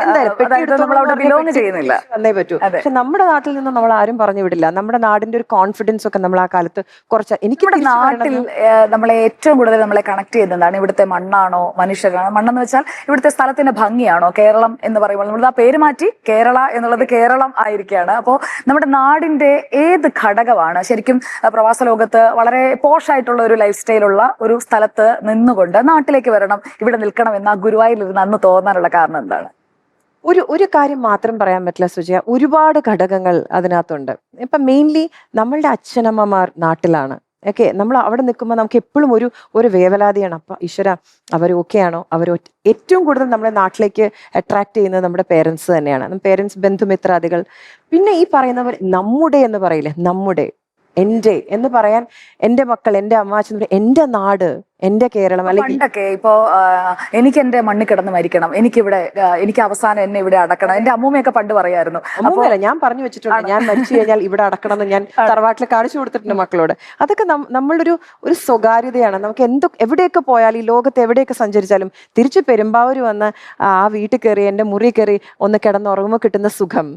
വന്നേ പറ്റൂ. പക്ഷെ നമ്മുടെ നാട്ടിൽ നിന്ന് നമ്മൾ ആരും പറഞ്ഞു വിടില്ല. നമ്മുടെ നാടിന്റെ ഒരു കോൺഫിഡൻസ് ഒക്കെ നമ്മൾ ആ കാലത്ത് കുറച്ച്. എനിക്ക് നാട്ടിൽ നമ്മളെ ഏറ്റവും കൂടുതൽ നമ്മളെ കണക്ട് ചെയ്യുന്നതാണ് ഇവിടുത്തെ മണ്ണാണോ മനുഷ്യരാണോ? മണ്ണെന്ന് വെച്ചാൽ ഇവിടുത്തെ സ്ഥലത്തിന്റെ ഭംഗിയാണോ? കേരളം എന്ന് പറയുമ്പോൾ നമ്മൾ ആ പേര് മാറ്റി കേരള എന്നുള്ളത് കേരളം ആയിരിക്കുകയാണ്. അപ്പോൾ നമ്മുടെ നാടിന്റെ ഏത് ഘടകമാണ് ശരിക്കും പ്രവാസ ലോകത്ത് വളരെ പോഷായിട്ടുള്ള ഒരു ലൈഫ് സ്റ്റൈലുള്ള ഒരു സ്ഥലത്ത് നിന്നുകൊണ്ട് നാട്ടിലേക്ക് വരണം, ഇവിടെ നിൽക്കണം എന്ന് ആ ഗുരുവായൂരിലിരുന്ന് അന്ന് തോന്നാനുള്ള കാരണം എന്താണ്? ഒരു കാര്യം മാത്രം പറയാൻ പറ്റില്ല സുജയ, ഒരുപാട് ഘടകങ്ങൾ അതിനകത്തുണ്ട്. ഇപ്പൊ മെയിൻലി നമ്മളുടെ അച്ഛനമ്മമാർ നാട്ടിലാണ്. ഓക്കെ, നമ്മൾ അവിടെ നിൽക്കുമ്പോൾ നമുക്ക് എപ്പോഴും ഒരു വേവലാതിയാണ്. അപ്പൊ ഈശ്വര, അവർ ഓക്കെ ആണോ? ഏറ്റവും കൂടുതൽ നമ്മളെ നാട്ടിലേക്ക് അട്രാക്ട് ചെയ്യുന്നത് നമ്മുടെ പേരൻസ് തന്നെയാണ്. പേരൻസ്, ബന്ധുമിത്രാദികൾ. പിന്നെ ഈ പറയുന്നവർ നമ്മുടെ എന്ന് പറയില്ലേ, നമ്മുടെ, എൻ്റെ എന്ന് പറയാൻ, എൻ്റെ മക്കൾ, എൻ്റെ അമ്മാച്ചൻ, എൻ്റെ നാട്, എൻ്റെ കേരളം. അല്ലെങ്കിൽ പണ്ടൊക്കെ ഇപ്പോ എനിക്ക് എന്റെ മണ്ണിൽ കിടന്ന് മരിക്കണം, എനിക്ക് അവസാനം എന്നെ ഇവിടെ അടക്കണം. എന്റെ അമ്മൂമ്മയൊക്കെ പണ്ട് പറയായിരുന്നു. അമ്മൂമ്മയല്ല, ഞാൻ പറഞ്ഞു വെച്ചിട്ടുണ്ട്, ഞാൻ മരിച്ചു കഴിഞ്ഞാൽ ഇവിടെ അടക്കണം എന്ന് ഞാൻ തറവാട്ടിൽ കാണിച്ചു കൊടുത്തിട്ടുണ്ട് മക്കളോട്. അതൊക്കെ നമ്മളുടെ ഒരു സ്വകാര്യതയാണ്. നമുക്ക് എവിടെയൊക്കെ പോയാലും, ഈ ലോകത്ത് എവിടെയൊക്കെ സഞ്ചരിച്ചാലും തിരിച്ചു പെരുമ്പാവൂർ വന്ന് ആ വീട്ടിൽ കയറി, എൻ്റെ മുറി കയറി ഒന്ന് കിടന്നുറങ്ങുമ്പോൾ കിട്ടുന്ന സുഖം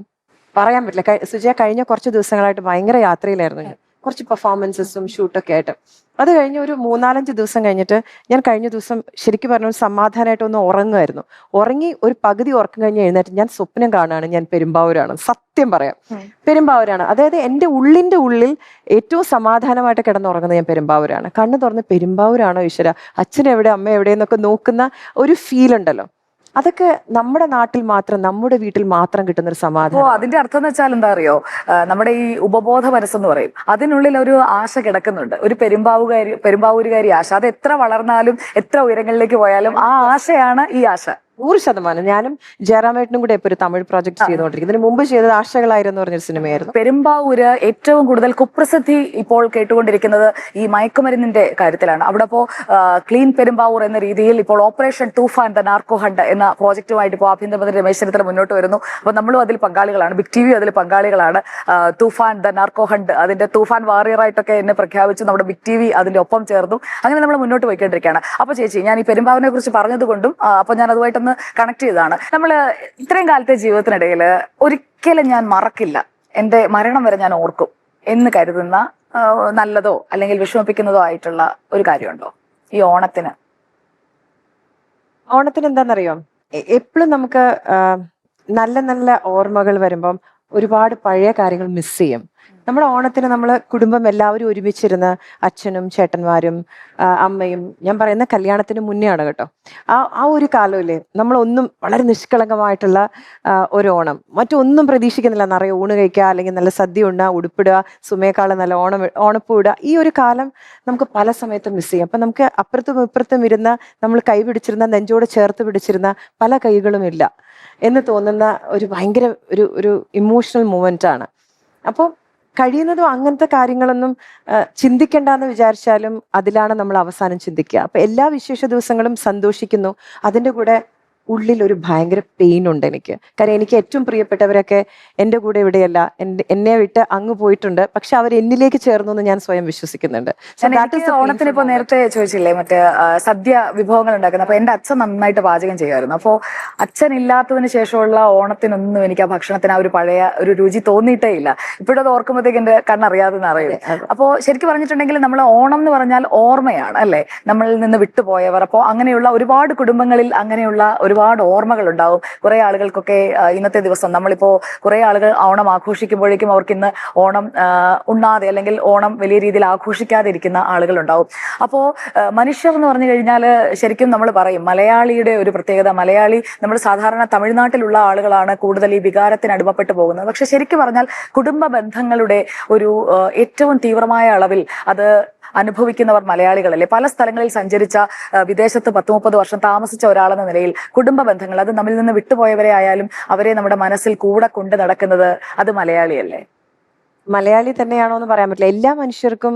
പറയാൻ പറ്റില്ല. സുജയ, കഴിഞ്ഞ കുറച്ച് ദിവസങ്ങളായിട്ട് ഭയങ്കര യാത്രയിലായിരുന്നു ഞാൻ, കുറച്ച് പെർഫോമൻസസും ഷൂട്ടൊക്കെ ആയിട്ട്. അത് കഴിഞ്ഞ് ഒരു 3-4 ദിവസം കഴിഞ്ഞിട്ട് ഞാൻ കഴിഞ്ഞ ദിവസം ശരിക്കും പറഞ്ഞ സമാധാനമായിട്ട് ഒന്ന് ഉറങ്ങുമായിരുന്നു. ഉറങ്ങി ഒരു പകുതി ഉറക്കം കഴിഞ്ഞ് എഴുന്നേറ്റ് ഞാൻ സ്വപ്നം കാണുകയാണ്, ഞാൻ പെരുമ്പാവൂരാണ്. സത്യം പറയാം, പെരുമ്പാവൂരാണ്. അതായത് എൻ്റെ ഉള്ളിൻ്റെ ഉള്ളിൽ ഏറ്റവും സമാധാനമായിട്ട് കിടന്നുറങ്ങുന്നത് ഞാൻ പെരുമ്പാവൂരാണ്. കണ്ണ് തുറന്ന് പെരുമ്പാവൂരാണോ ഈശ്വര, അച്ഛൻ എവിടെ, അമ്മ എവിടെയെന്നൊക്കെ നോക്കുന്ന ഒരു ഫീൽ ഉണ്ടല്ലോ. അതൊക്കെ നമ്മുടെ നാട്ടിൽ മാത്രം, നമ്മുടെ വീട്ടിൽ മാത്രം കിട്ടുന്ന ഒരു സമാധാനം. അതിന്റെ അർത്ഥം എന്ന് വെച്ചാൽ എന്താ അറിയോ, നമ്മുടെ ഈ ഉപബോധ മനസ്സെന്ന് പറയും, അതിനുള്ളിൽ ഒരു ആശ കിടക്കുന്നുണ്ട്, ഒരു പെരുമ്പാവൂരുകാരി ആശ. അത് എത്ര വളർന്നാലും എത്ര ഉയരങ്ങളിലേക്ക് പോയാലും ആ ആശയാണ് ഈ ആശ. 100%. ഞാനും ജയറാമേട്ടനും കൂടെ ഇപ്പൊ ഒരു തമിഴ് പ്രോജക്ട് ചെയ്തുകൊണ്ടിരിക്കും. ഇതിന് മുമ്പ് ചെയ്തത് ആശകളായിരുന്നു പറഞ്ഞൊരു സിനിമയായിരുന്നു. പെരുമ്പാവൂര് ഏറ്റവും കൂടുതൽ കുപ്രസിദ്ധി ഇപ്പോൾ കേട്ടുകൊണ്ടിരിക്കുന്നത് ഈ മയക്കുമരുന്നിന്റെ കാര്യത്തിലാണ്. അവിടെ ഇപ്പോ ക്ലീൻ പെരുമ്പാവൂർ എന്ന രീതിയിൽ ഇപ്പോൾ operation Toofan the narco hunt എന്ന പ്രോജക്റ്റുമായിട്ട് ഇപ്പോൾ ആഭ്യന്തരമന്ത്രി രമേശ് ചെന്നിത്തല മുന്നോട്ട് വരുന്നു. അപ്പൊ നമ്മളും അതിൽ പങ്കാളികളാണ്, ബിഗ് TV അതിൽ പങ്കാളികളാണ്. തൂഫാൻ ദ നാർക്കോ ഹണ്ട്, അതിന്റെ തൂഫാൻ വാറിയറായിട്ടൊക്കെ എന്നെ പ്രഖ്യാപിച്ചു, നമ്മുടെ ബിഗ് TV അതിന്റെ ഒപ്പം ചേർന്നു. അങ്ങനെ നമ്മൾ മുന്നോട്ട് പോയിക്കൊണ്ടിരിക്കുകയാണ്. അപ്പൊ ചേച്ചി, ഞാൻ ഈ പെരുമ്പാവൂരിനെ കുറിച്ച് പറഞ്ഞതുകൊണ്ടും അപ്പൊ ഞാൻ അതുമായിട്ട് കണക്ട് ചെയ്തതാണ്. നമ്മള് ഇത്രയും കാലത്തെ ജീവിതത്തിനിടയിൽ ഒരിക്കലും ഞാൻ മറക്കില്ല, എന്റെ മരണം വരെ ഞാൻ ഓർക്കും എന്ന് കരുതുന്ന നല്ലതോ അല്ലെങ്കിൽ വിഷമിപ്പിക്കുന്നതോ ആയിട്ടുള്ള ഒരു കാര്യമുണ്ടോ ഈ ഓണത്തിന്? എന്താണെന്നറിയോ, എപ്പോഴും നമുക്ക് നല്ല നല്ല ഓർമ്മകൾ വരുമ്പം ഒരുപാട് പഴയ കാര്യങ്ങൾ മിസ് ചെയ്യും. നമ്മുടെ ഓണത്തിന് നമ്മൾ കുടുംബം എല്ലാവരും ഒരുമിച്ചിരുന്ന്, അച്ഛനും ചേട്ടന്മാരും അമ്മയും, ഞാൻ പറയുന്ന കല്യാണത്തിന് മുന്നേ ആണ് കേട്ടോ, ആ ഒരു കാലമില്ലേ, നമ്മളൊന്നും വളരെ നിഷ്കളങ്കമായിട്ടുള്ള ഒരു ഓണം, മറ്റൊന്നും പ്രതീക്ഷിക്കുന്നില്ല. നിറയെ ഊണ് കഴിക്കുക, അല്ലെങ്കിൽ നല്ല സദ്യ ഉണ്ണുക, ഉടുപ്പിടുക, സുമയേക്കാളും നല്ല ഓണപ്പൂ ഇടുക. ഈ ഒരു കാലം നമുക്ക് പല സമയത്തും മിസ് ചെയ്യും. അപ്പം നമുക്ക് അപ്പുറത്തും ഇപ്പുറത്തും ഇരുന്ന് നമ്മൾ കൈ പിടിച്ചിരുന്ന, നെഞ്ചോട് ചേർത്ത് പിടിച്ചിരുന്ന പല കൈകളും ഇല്ല. എന്ന് തോന്നുന്ന ഒരു ഭയങ്കര ഒരു ഇമോഷണൽ മൂമെന്റ് ആണ്. അപ്പോൾ കഴിയുന്നതും അങ്ങനത്തെ കാര്യങ്ങളൊന്നും ചിന്തിക്കേണ്ടെന്ന് വിചാരിച്ചാലും അതിലാണ് നമ്മൾ അവസാനം ചിന്തിക്കുക. അപ്പൊ എല്ലാ വിശേഷ ദിവസങ്ങളും സന്തോഷിക്കുന്നു, അതിൻ്റെ കൂടെ ഉള്ളിൽ ഒരു ഭയങ്കര പെയിൻ ഉണ്ട് എനിക്ക്. കാരണം എനിക്ക് ഏറ്റവും പ്രിയപ്പെട്ടവരൊക്കെ എൻ്റെ കൂടെ ഇവിടെയല്ല, എന്നെ വിട്ട് അങ്ങ് പോയിട്ടുണ്ട്. പക്ഷെ അവർ എന്നിലേക്ക് ചേർന്നു എന്ന് ഞാൻ സ്വയം വിശ്വസിക്കുന്നുണ്ട്. ഓണത്തിന് ഇപ്പൊ നേരത്തെ ചോദിച്ചില്ലേ മറ്റേ സദ്യ വിഭവങ്ങൾ ഉണ്ടാക്കുന്നത്. അപ്പൊ എന്റെ അച്ഛൻ നന്നായിട്ട് പാചകം ചെയ്യുമായിരുന്നു. അപ്പോൾ അച്ഛൻ ഇല്ലാത്തതിന് ശേഷമുള്ള ഓണത്തിനൊന്നും എനിക്ക് ആ ഭക്ഷണത്തിന് ആ ഒരു പഴയ ഒരു രുചി തോന്നിയിട്ടേ ഇല്ല. ഇപ്പോഴത് ഓർക്കുമ്പോഴത്തേക്ക് എന്റെ കണ്ണറിയാതെ അറിയും. അപ്പോൾ ശരിക്കും പറഞ്ഞിട്ടുണ്ടെങ്കിൽ നമ്മൾ ഓണം എന്ന് പറഞ്ഞാൽ ഓർമ്മയാണ് അല്ലെ, നമ്മളിൽ നിന്ന് വിട്ടുപോയവർ. അപ്പോൾ അങ്ങനെയുള്ള ഒരുപാട് കുടുംബങ്ങളിൽ അങ്ങനെയുള്ള ഒരുപാട് ഓർമ്മകൾ ഉണ്ടാവും. കുറെ ആളുകൾക്കൊക്കെ ഇന്നത്തെ ദിവസം നമ്മളിപ്പോ കുറെ ആളുകൾ ഓണം ആഘോഷിക്കുമ്പോഴേക്കും അവർക്ക് ഇന്ന് ഓണം ഉണ്ണാതെ അല്ലെങ്കിൽ ഓണം വലിയ രീതിയിൽ ആഘോഷിക്കാതെ ഇരിക്കുന്ന ആളുകളുണ്ടാവും. അപ്പോൾ മനുഷ്യർ എന്ന് പറഞ്ഞു കഴിഞ്ഞാൽ ശരിക്കും നമ്മൾ പറയും മലയാളിയുടെ ഒരു പ്രത്യേകത, മലയാളി നമ്മൾ സാധാരണ തമിഴ്നാട്ടിലുള്ള ആളുകളാണ് കൂടുതൽ ഈ വികാരത്തിന് അടിമപ്പെട്ടു പോകുന്നത്. പക്ഷെ ശരിക്കും പറഞ്ഞാൽ കുടുംബ ബന്ധങ്ങളുടെ ഒരു ഏറ്റവും തീവ്രമായ അളവിൽ അത് അനുഭവിക്കുന്നവർ മലയാളികളല്ലേ. പല സ്ഥലങ്ങളിൽ സഞ്ചരിച്ച, വിദേശത്ത് 10-30 വർഷം താമസിച്ച ഒരാളെന്ന നിലയിൽ കുടുംബ ബന്ധങ്ങൾ അത് നമ്മിൽ നിന്ന് വിട്ടുപോയവരെ ആയാലും അവരെ നമ്മുടെ മനസ്സിൽ കൂടെ കൊണ്ട് നടക്കുന്നത് അത് മലയാളിയല്ലേ. മലയാളി തന്നെയാണോ എന്ന് പറയാൻ പറ്റില്ല. എല്ലാ മനുഷ്യർക്കും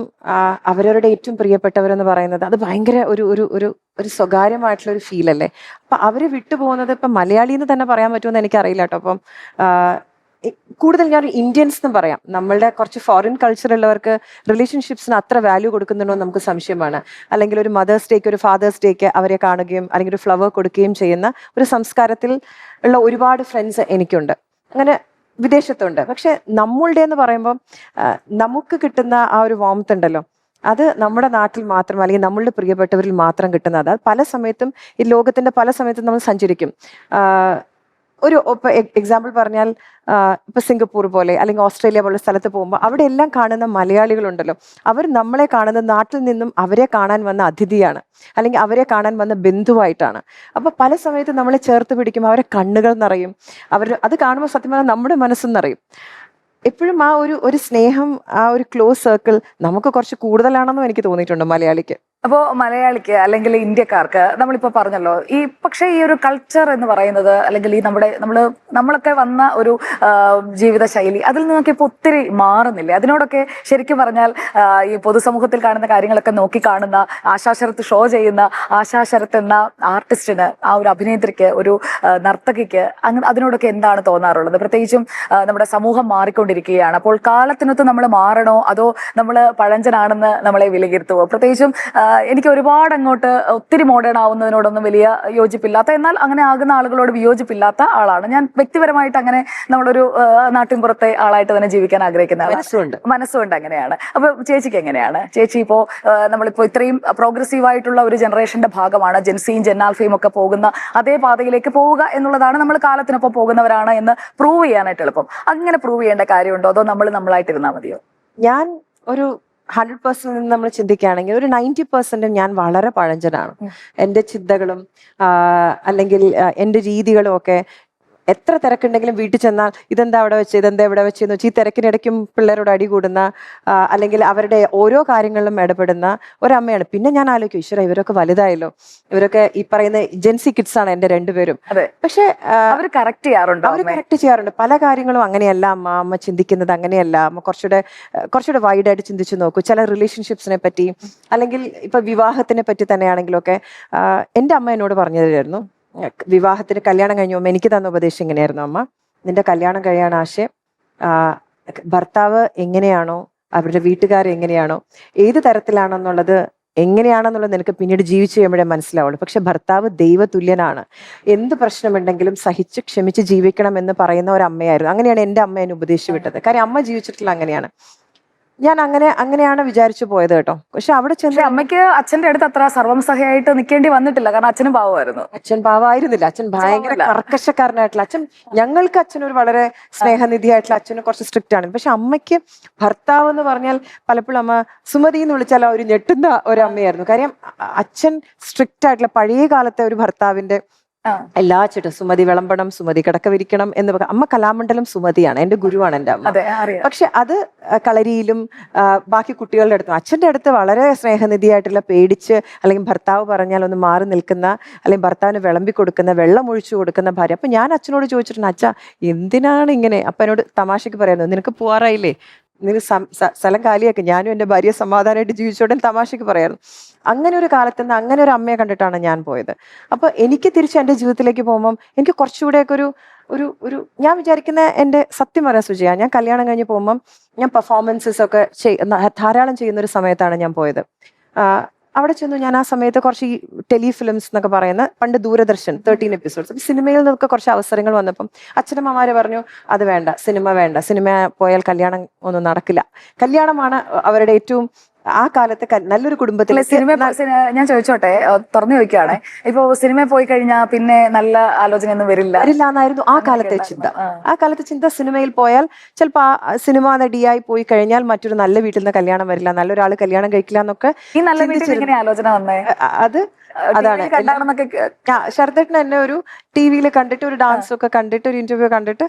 അവരവരുടെ ഏറ്റവും പ്രിയപ്പെട്ടവരെന്ന് പറയുന്നത് അത് ഭയങ്കര ഒരു ഒരു ഒരു ഒരു സ്വകാര്യമായിട്ടുള്ള ഒരു ഫീൽ അല്ലേ. അപ്പൊ അവര് വിട്ടുപോകുന്നത് ഇപ്പൊ മലയാളി എന്ന് തന്നെ പറയാൻ പറ്റുമെന്ന് എനിക്കറിയില്ല കേട്ടോ. അപ്പം കൂടുതൽ ഞാൻ ഇന്ത്യൻസ് എന്ന് പറയാം. നമ്മളുടെ കുറച്ച് ഫോറിൻ കൾച്ചർ ഉള്ളവർക്ക് റിലേഷൻഷിപ്സിന് അത്ര വാല്യൂ കൊടുക്കുന്നുണ്ടോ എന്ന് നമുക്ക് സംശയമാണ്. അല്ലെങ്കിൽ ഒരു മദേഴ്സ് ഡേക്ക് ഒരു ഫാദേഴ്സ് ഡേക്ക് അവരെ കാണുകയും അല്ലെങ്കിൽ ഒരു ഫ്ലവർ കൊടുക്കുകയും ചെയ്യുന്ന ഒരു സംസ്കാരത്തിൽ ഉള്ള ഒരുപാട് ഫ്രണ്ട്സ് എനിക്കുണ്ട്, അങ്ങനെ വിദേശത്തുണ്ട്. പക്ഷെ നമ്മളുടെ എന്ന് പറയുമ്പോൾ നമുക്ക് കിട്ടുന്ന ആ ഒരു വാംത്ത് ഉണ്ടല്ലോ, അത് നമ്മുടെ നാട്ടിൽ മാത്രം അല്ലെങ്കിൽ നമ്മളുടെ പ്രിയപ്പെട്ടവരിൽ മാത്രം കിട്ടുന്നത്. അത് പല സമയത്തും ഈ ലോകത്തിന്റെ പല സമയത്തും നമ്മൾ സഞ്ചരിക്കും. ഒരു ഇപ്പൊ എക്സാമ്പിൾ പറഞ്ഞാൽ ഇപ്പൊ സിംഗപ്പൂർ പോലെ അല്ലെങ്കിൽ ഓസ്ട്രേലിയ പോലുള്ള സ്ഥലത്ത് പോകുമ്പോൾ അവിടെ എല്ലാം കാണുന്ന മലയാളികളുണ്ടല്ലോ, അവർ നമ്മളെ കാണുന്ന നാട്ടിൽ നിന്നും അവരെ കാണാൻ വന്ന അതിഥിയാണ് അല്ലെങ്കിൽ അവരെ കാണാൻ വന്ന ബന്ധുവായിട്ടാണ്. അപ്പൊ പല സമയത്ത് നമ്മളെ ചേർത്ത് പിടിക്കുമ്പോൾ അവരെ കണ്ണുകൾ നിറയും. അവർ അത് കാണുമ്പോൾ സത്യം പറഞ്ഞാൽ നമ്മുടെ മനസ്സും നിറയും. എപ്പോഴും ആ ഒരു സ്നേഹം, ആ ഒരു ക്ലോസ് സർക്കിൾ നമുക്ക് കുറച്ച് കൂടുതലാണെന്നും എനിക്ക് തോന്നിയിട്ടുണ്ട് മലയാളിക്ക്. അപ്പോൾ മലയാളിക്ക് അല്ലെങ്കിൽ ഇന്ത്യക്കാർക്ക് നമ്മളിപ്പോൾ പറഞ്ഞല്ലോ പക്ഷേ ഈ ഒരു കൾച്ചർ എന്ന് പറയുന്നത് അല്ലെങ്കിൽ ഈ നമ്മളൊക്കെ വന്ന ഒരു ജീവിത ശൈലി അതിൽ നിന്നൊക്കെ ഇപ്പോൾ ഒത്തിരി മാറുന്നില്ലേ? അതിനോടൊക്കെ ശരിക്കും പറഞ്ഞാൽ ഈ പൊതുസമൂഹത്തിൽ കാണുന്ന കാര്യങ്ങളൊക്കെ നോക്കി കാണുന്ന ആശാ ശരത്ത് ഷോ ചെയ്യുന്ന ആശാ ശരത്ത് എന്ന ആർട്ടിസ്റ്റിന്, ആ ഒരു അഭിനേത്രിക്ക്, ഒരു നർത്തകിക്ക് അതിനോടൊക്കെ എന്താണ് തോന്നാറുള്ളത്? പ്രത്യേകിച്ചും നമ്മുടെ സമൂഹം മാറിക്കൊണ്ടിരിക്കുകയാണ്. അപ്പോൾ കാലത്തിനൊത്ത് നമ്മൾ മാറണോ അതോ നമ്മൾ പഴഞ്ചനാണെന്ന് നമ്മളെ വിലയിരുത്തുമോ? പ്രത്യേകിച്ചും എനിക്ക് ഒരുപാട് അങ്ങോട്ട് ഒത്തിരി മോഡേൺ ആവുന്നതിനോടൊന്നും വലിയ യോജിപ്പില്ലാത്ത, എന്നാൽ അങ്ങനെ ആകുന്ന ആളുകളോട് വിയോജിപ്പില്ലാത്ത ആളാണ് ഞാൻ വ്യക്തിപരമായിട്ട്. അങ്ങനെ നമ്മളൊരു നാട്ടിൻപുറത്തെ ആളായിട്ട് തന്നെ ജീവിക്കാൻ ആഗ്രഹിക്കുന്ന മനസ്സുകൊണ്ട് അങ്ങനെയാണ്. അപ്പൊ ചേച്ചിക്ക് എങ്ങനെയാണ്? ചേച്ചി ഇപ്പോ നമ്മളിപ്പോ ഇത്രയും പ്രോഗ്രസീവ് ആയിട്ടുള്ള ഒരു ജനറേഷന്റെ ഭാഗമാണ്. ജെൻസിയും ജെന്നാൽഫയും ഒക്കെ പോകുന്ന അതേ പാതയിലേക്ക് പോവുക എന്നുള്ളതാണ്. നമ്മൾ കാലത്തിനൊപ്പം പോകുന്നവരാണ് എന്ന് പ്രൂവ് ചെയ്യാനായിട്ട് എളുപ്പം. അങ്ങനെ പ്രൂവ് ചെയ്യേണ്ട കാര്യമുണ്ടോ അതോ നമ്മളായിട്ടിരുന്നാൽ മതിയോ? ഞാൻ ഒരു 100% നമ്മൾ ചിന്തിക്കുകയാണെങ്കിൽ ഒരു 90% ഞാൻ വളരെ പഴഞ്ചനാണ്. എൻ്റെ ചിന്തകളും അല്ലെങ്കിൽ എൻ്റെ രീതികളും ഒക്കെ എത്ര തിരക്കുണ്ടെങ്കിലും വീട്ടിൽ ചെന്നാൽ ഇതെന്താ അവിടെ വെച്ച്, ഇതെന്താ ഇവിടെ വെച്ചെന്ന് വെച്ച് ഈ തിരക്കിനിടയ്ക്കും പിള്ളേരോട് അടി കൂടുന്ന അല്ലെങ്കിൽ അവരുടെ ഓരോ കാര്യങ്ങളിലും ഇടപെടുന്ന ഒരമ്മയാണ്. പിന്നെ ഞാൻ ആലോചിക്കും, ഈശ്വര ഇവരൊക്കെ വലുതായല്ലോ, ഇവരൊക്കെ ഈ പറയുന്ന ജെൻസി കിഡ്സ് ആണ് എൻ്റെ രണ്ടുപേരും. പക്ഷെ അവർ കറക്റ്റ് ചെയ്യാറുണ്ട്. പല കാര്യങ്ങളും അങ്ങനെയല്ല അമ്മ ചിന്തിക്കുന്നത്, അങ്ങനെയല്ല. അമ്മ കുറച്ചുകൂടെ വൈഡായിട്ട് ചിന്തിച്ചു നോക്കൂ. ചില റിലേഷൻഷിപ്സിനെ പറ്റി അല്ലെങ്കിൽ ഇപ്പൊ വിവാഹത്തിനെ പറ്റി തന്നെയാണെങ്കിലൊക്കെ എൻ്റെ അമ്മ എന്നോട് പറഞ്ഞു തരുമായിരുന്നു. വിവാഹത്തിന് കല്യാണം കഴിഞ്ഞു എനിക്ക് തന്ന ഉപദേശം എങ്ങനെയായിരുന്നു, അമ്മ നിന്റെ കല്യാണം കഴിയാൻ ആശയം ഭർത്താവ് എങ്ങനെയാണോ അവരുടെ വീട്ടുകാർ എങ്ങനെയാണോ ഏത് തരത്തിലാണെന്നുള്ളത് എങ്ങനെയാണെന്നുള്ളത് നിനക്ക് പിന്നീട് ജീവിച്ചു കഴിയുമ്പോഴേ മനസ്സിലാവുള്ളൂ. പക്ഷെ ഭർത്താവ് ദൈവതുല്യനാണ്, എന്ത് പ്രശ്നമുണ്ടെങ്കിലും സഹിച്ച് ക്ഷമിച്ച് ജീവിക്കണം എന്ന് പറയുന്ന ഒരു അമ്മയായിരുന്നു. അങ്ങനെയാണ് എൻ്റെ അമ്മ എന്നെ ഉപദേശിച്ചു വിട്ടത്. കാര്യം അമ്മ ജീവിച്ചിട്ടുള്ള അങ്ങനെയാണ്. ഞാൻ അങ്ങനെയാണ് വിചാരിച്ചു പോയത് കേട്ടോ. പക്ഷെ അവിടെ ചെന്ന് അമ്മയ്ക്ക് അച്ഛന്റെ അടുത്ത് അത്ര സർവംസഹയായിട്ട് നിൽക്കേണ്ടി വന്നിട്ടില്ല. കാരണം അച്ഛനും പാവമായിരുന്നു. അച്ഛൻ പാവമായിരുന്നില്ല, അച്ഛൻ ഭയങ്കര കർക്കശക്കാരനായിട്ടുള്ള അച്ഛൻ. ഞങ്ങൾക്ക് അച്ഛനൊരു വളരെ സ്നേഹനിധിയായിട്ടുള്ള അച്ഛന് കുറച്ച് സ്ട്രിക്റ്റ് ആണ്. പക്ഷെ അമ്മയ്ക്ക് ഭർത്താവ് എന്ന് പറഞ്ഞാൽ പലപ്പോഴും അമ്മ സുമതി എന്ന് വിളിച്ചാൽ ഒരു ഞെട്ടുന്ന ഒരു അമ്മയായിരുന്നു. കാര്യം അച്ഛൻ സ്ട്രിക്റ്റ് ആയിട്ടുള്ള പഴയ കാലത്തെ ഒരു ഭർത്താവിന്റെ ആ. എല്ലാ ചുറ്റും സുമതി വിളമ്പണം, സുമതി കിടക്ക വിരിക്കണം എന്ന് അമ്മ കലാമണ്ഡലം സുമതിയാണ്, എന്റെ ഗുരുവാണ് എന്റെ അമ്മ. അതെ അറിയാം. പക്ഷെ അത് കളരിയിലും ബാക്കി കുട്ടികളുടെ അടുത്തും അച്ഛൻ്റെ അടുത്ത് വളരെ സ്നേഹനിധിയായിട്ടുള്ള, പേടിച്ച് അല്ലെങ്കിൽ ഭർത്താവ് പറഞ്ഞാൽ ഒന്ന് മാറി നിൽക്കുന്ന, അല്ലെങ്കിൽ ഭർത്താവിന് വിളമ്പി കൊടുക്കുന്ന, വെള്ളം ഒഴിച്ചു കൊടുക്കുന്ന ഭാര്യ. അപ്പൊ ഞാൻ അച്ഛനോട് ചോദിച്ചിട്ടുണ്ട്, അച്ഛാ എന്തിനാണ് ഇങ്ങനെ? അപ്പൊ എന്നോട് തമാശക്ക് പറയുന്നത്, നിനക്ക് പോവാറായില്ലേ, നിനക്ക് സ്ഥലം കാലിയാക്കി, ഞാനും എൻ്റെ ഭാര്യ സമാധാനമായിട്ട് ജീവിച്ചോട്ടെ തമാശക്ക് പറയായിരുന്നു. അങ്ങനെ ഒരു കാലത്ത് നിന്ന് അങ്ങനെ ഒരു അമ്മയെ കണ്ടിട്ടാണ് ഞാൻ പോയത്. അപ്പൊ എനിക്ക് തിരിച്ച് എൻ്റെ ജീവിതത്തിലേക്ക് പോകുമ്പം എനിക്ക് കുറച്ചുകൂടെയൊക്കെ ഒരു ഒരു ഒരു ഞാൻ വിചാരിക്കുന്ന, എൻ്റെ സത്യം പറയാൻ സുജയ, ഞാൻ കല്യാണം കഴിഞ്ഞ് പോകുമ്പം ഞാൻ പെർഫോമൻസസ് ഒക്കെ ധാരാളം ചെയ്യുന്ന ഒരു സമയത്താണ് ഞാൻ പോയത്. അവിടെ ചെന്നു ഞാൻ ആ സമയത്ത് കുറച്ച് ഈ ടെലിഫിലിംസ് എന്നൊക്കെ പറയുന്ന, പണ്ട് ദൂരദർശൻ 13 എപ്പിസോഡ്സ്, അപ്പൊ സിനിമയിൽ നിന്നൊക്കെ കുറച്ച് അവസരങ്ങൾ വന്നപ്പം അച്ഛനമ്മമാര് പറഞ്ഞു, അത് വേണ്ട, സിനിമ വേണ്ട, സിനിമ പോയാൽ കല്യാണം ഒന്നും നടക്കില്ല. കല്യാണമാണ് അവരുടെ ഏറ്റവും ആ കാലത്തെ നല്ലൊരു കുടുംബത്തിലെ സിനിമ. ഞാൻ ചോദിച്ചോട്ടെ, തുറന്നു ചോദിക്കുകയാണെ, ഇപ്പൊ സിനിമയിൽ പോയി കഴിഞ്ഞാൽ പിന്നെ നല്ല ആലോചന ഒന്നും വരില്ല എന്നായിരുന്നു ആ കാലത്തെ ചിന്ത. ആ കാലത്തെ ചിന്ത, സിനിമയിൽ പോയാൽ ചിലപ്പോ ആ സിനിമാ നടിയായി പോയി കഴിഞ്ഞാൽ മറ്റൊരു നല്ല വീട്ടിൽ നിന്ന് കല്യാണം വരില്ല, നല്ലൊരാൾ കല്യാണം കഴിക്കില്ല എന്നൊക്കെ. ഈ നല്ല വീട്ടിൽ എങ്ങനെ ആലോചന വന്നേ? അത് അതാണ് ശരത്തേട്ടൻ എന്നെ ഒരു ടിവിയിൽ കണ്ടിട്ട്, ഒരു ഡാൻസ് ഒക്കെ കണ്ടിട്ട്, ഒരു ഇന്റർവ്യൂ കണ്ടിട്ട്,